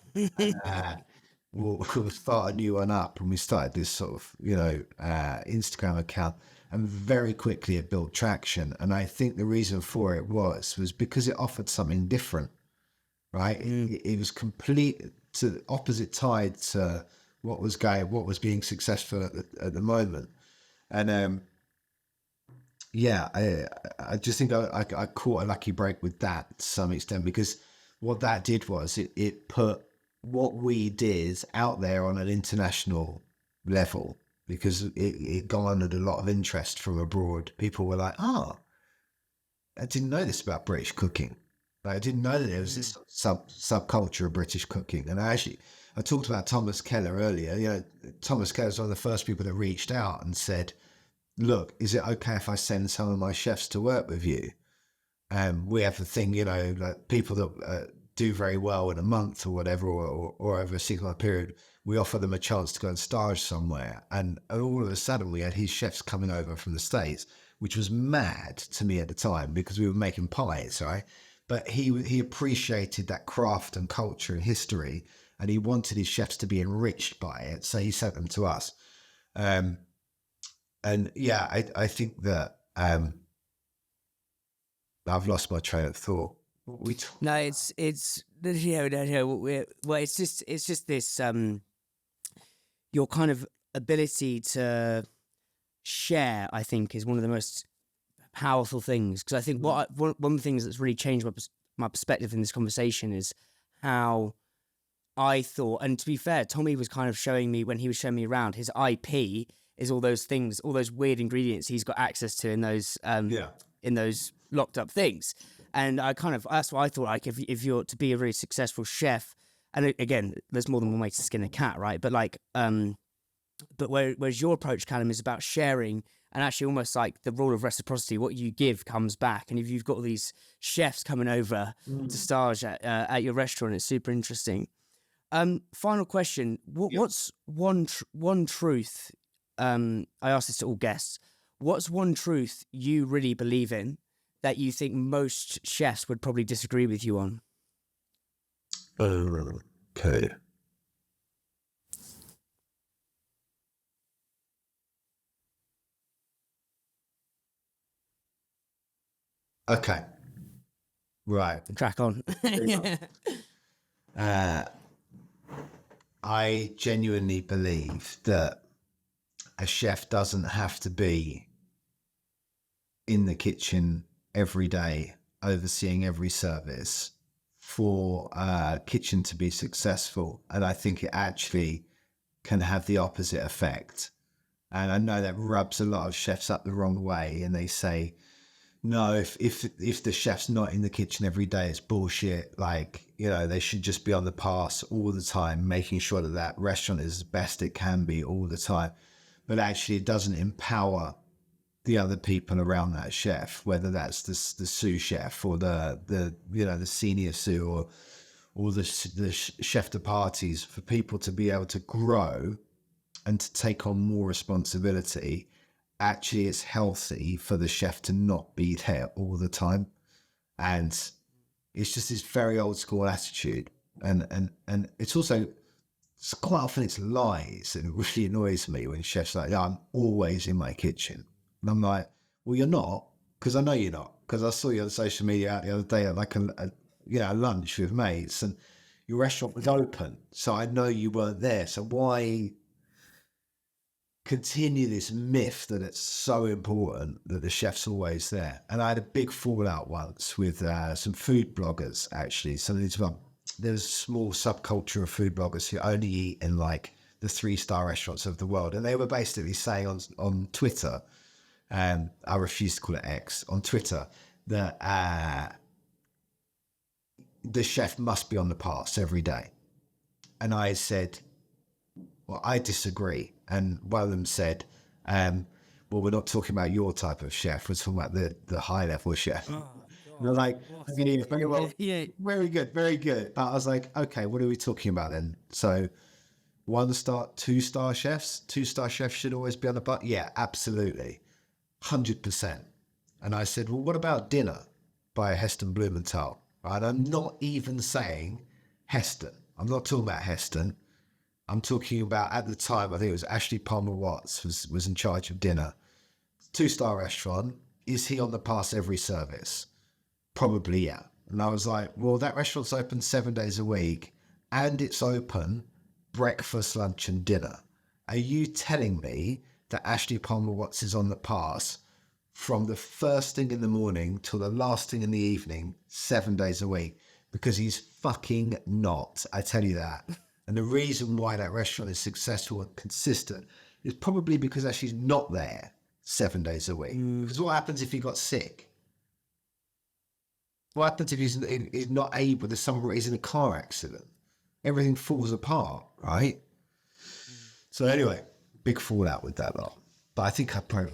We'll start a new one up. And we started this sort of, Instagram account. And very quickly it built traction. And I think the reason for it was because it offered something different, right? It was complete to the opposite tide to what was being successful at the moment. And I just think I caught a lucky break with that to some extent, because what that did was it put what we did out there on an international level, because it garnered a lot of interest from abroad. People were like, I didn't know this about British cooking. Like, I didn't know that there was this subculture of British cooking. And I talked about Thomas Keller earlier. Thomas Keller was one of the first people that reached out and said, look, is it okay if I send some of my chefs to work with you? We have a thing, like people that do very well in a month or whatever, or over a 6-month period, we offer them a chance to go and stage somewhere. And all of a sudden we had his chefs coming over from the States, which was mad to me at the time, because we were making pies, right? But he appreciated that craft and culture and history, and he wanted his chefs to be enriched by it. So he sent them to us. And yeah, I think that I've lost my train of thought. No, it's just this your kind of ability to share, I think, is one of the most powerful things. Because I think one of the things that's really changed my perspective in this conversation is how I thought, and to be fair, Tommy was kind of showing me, when he was showing me around, his IP is all those things, all those weird ingredients he's got access to in those in those locked up things. And that's what I thought, like, if you're to be a really successful chef, and again, there's more than one way to skin a cat, right? But like, but whereas your approach, Callum, is about sharing, and actually almost like the rule of reciprocity. What you give comes back, and if you've got all these chefs coming over to stage at your restaurant, it's super interesting. Final question: what's one truth? I ask this to all guests. What's one truth you really believe in that you think most chefs would probably disagree with you on? Okay. Okay. Right. Crack on. I genuinely believe that a chef doesn't have to be in the kitchen every day, overseeing every service for a kitchen to be successful. And I think it actually can have the opposite effect. And I know that rubs a lot of chefs up the wrong way, and they say, no, if the chef's not in the kitchen every day, it's bullshit. Like, they should just be on the pass all the time, making sure that that restaurant is as best it can be all the time. But actually, it doesn't empower the other people around that chef, whether that's the sous chef or the senior sous or the chef de parties, for people to be able to grow and to take on more responsibility. Actually, it's healthy for the chef to not be there all the time. And it's just this very old school attitude. And it's also, quite often it's lies. And it really annoys me when chefs are like, yeah, I'm always in my kitchen. And I'm like, well, you're not, because I know you're not, because I saw you on social media out the other day at like a lunch with mates, and your restaurant was open. So I know you weren't there. So why continue this myth that it's so important that the chef's always there? And I had a big fallout once with some food bloggers, actually. So there's a small subculture of food bloggers who only eat in like the 3-star restaurants of the world. And they were basically saying on Twitter, and I refuse to call it X, on Twitter, that the chef must be on the pass every day. And I said, well, I disagree. And one of them said, well, we're not talking about your type of chef. We're talking about the high level chef. And I'm like, very well, Yeah. very good, very good. But I was like, okay, what are we talking about then? So 1-star, 2-star chefs, 2-star chefs should always be on the bar. Yeah, absolutely. 100%. And I said, well, what about dinner by Heston Blumenthal? Right? I'm not even saying Heston. I'm not talking about Heston. I'm talking about, at the time, I think it was Ashley Palmer Watts was in charge of dinner. 2-star restaurant. Is he on the pass every service? Probably, yeah. And I was like, well, that restaurant's open 7 days a week, and it's open breakfast, lunch, and dinner. Are you telling me that Ashley Palmer Watts is on the pass from the first thing in the morning till the last thing in the evening, 7 days a week? Because he's fucking not. I tell you that. And the reason why that restaurant is successful and consistent is probably because Ashley's not there 7 days a week. Because what happens if he got sick? What happens if he's not able, there's some he's in a car accident? Everything falls apart, right? So anyway, big fallout with that lot. But I think I probably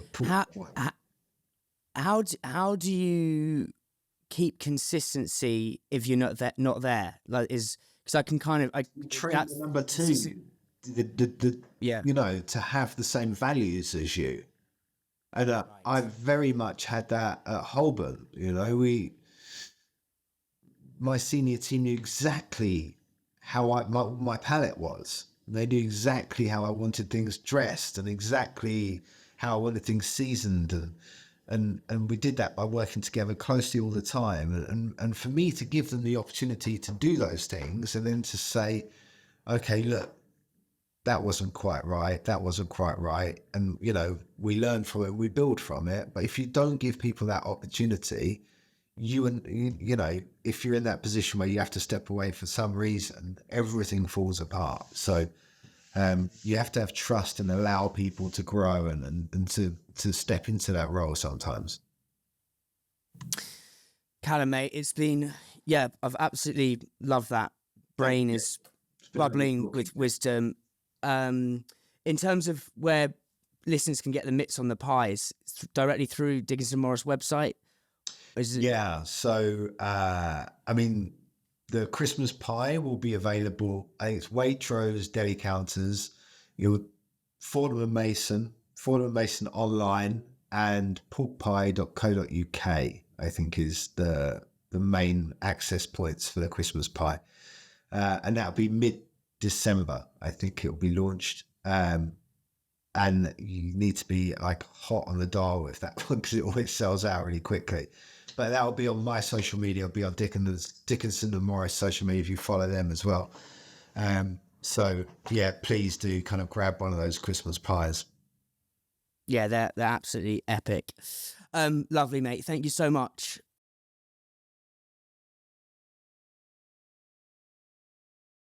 How do you keep consistency if you're not there? Like, because I can kind of train number 2, yeah, to have the same values as you. And right. I very much had that at Holborn. My senior team knew exactly how my palate was. They knew exactly how I wanted things dressed and exactly how I wanted things seasoned. And we did that by working together closely all the time. And for me to give them the opportunity to do those things and then to say, okay, look, that wasn't quite right. That wasn't quite right. And, we learn from it, we build from it. But if you don't give people that opportunity, if you're in that position where you have to step away for some reason, everything falls apart. So you have to have trust and allow people to grow and to step into that role sometimes. Callum, mate, it's been, I've absolutely loved that brain is bubbling with wisdom. In terms of where listeners can get the mitts on the pies, directly through Dickinson Morris website? Yeah, so I mean, the Christmas pie will be available. I think it's Waitrose deli counters. Fordham and Mason online, and porkpie.co.uk, I think, is the main access points for the Christmas pie. And that'll be mid-December, I think it'll be launched. And you need to be like hot on the dial with that one, because it always sells out really quickly. But that'll be on my social media. It'll be on Dickinson and Morris social media if you follow them as well. So yeah, please do kind of grab one of those Christmas pies. Yeah, they're absolutely epic. Lovely, mate. Thank you so much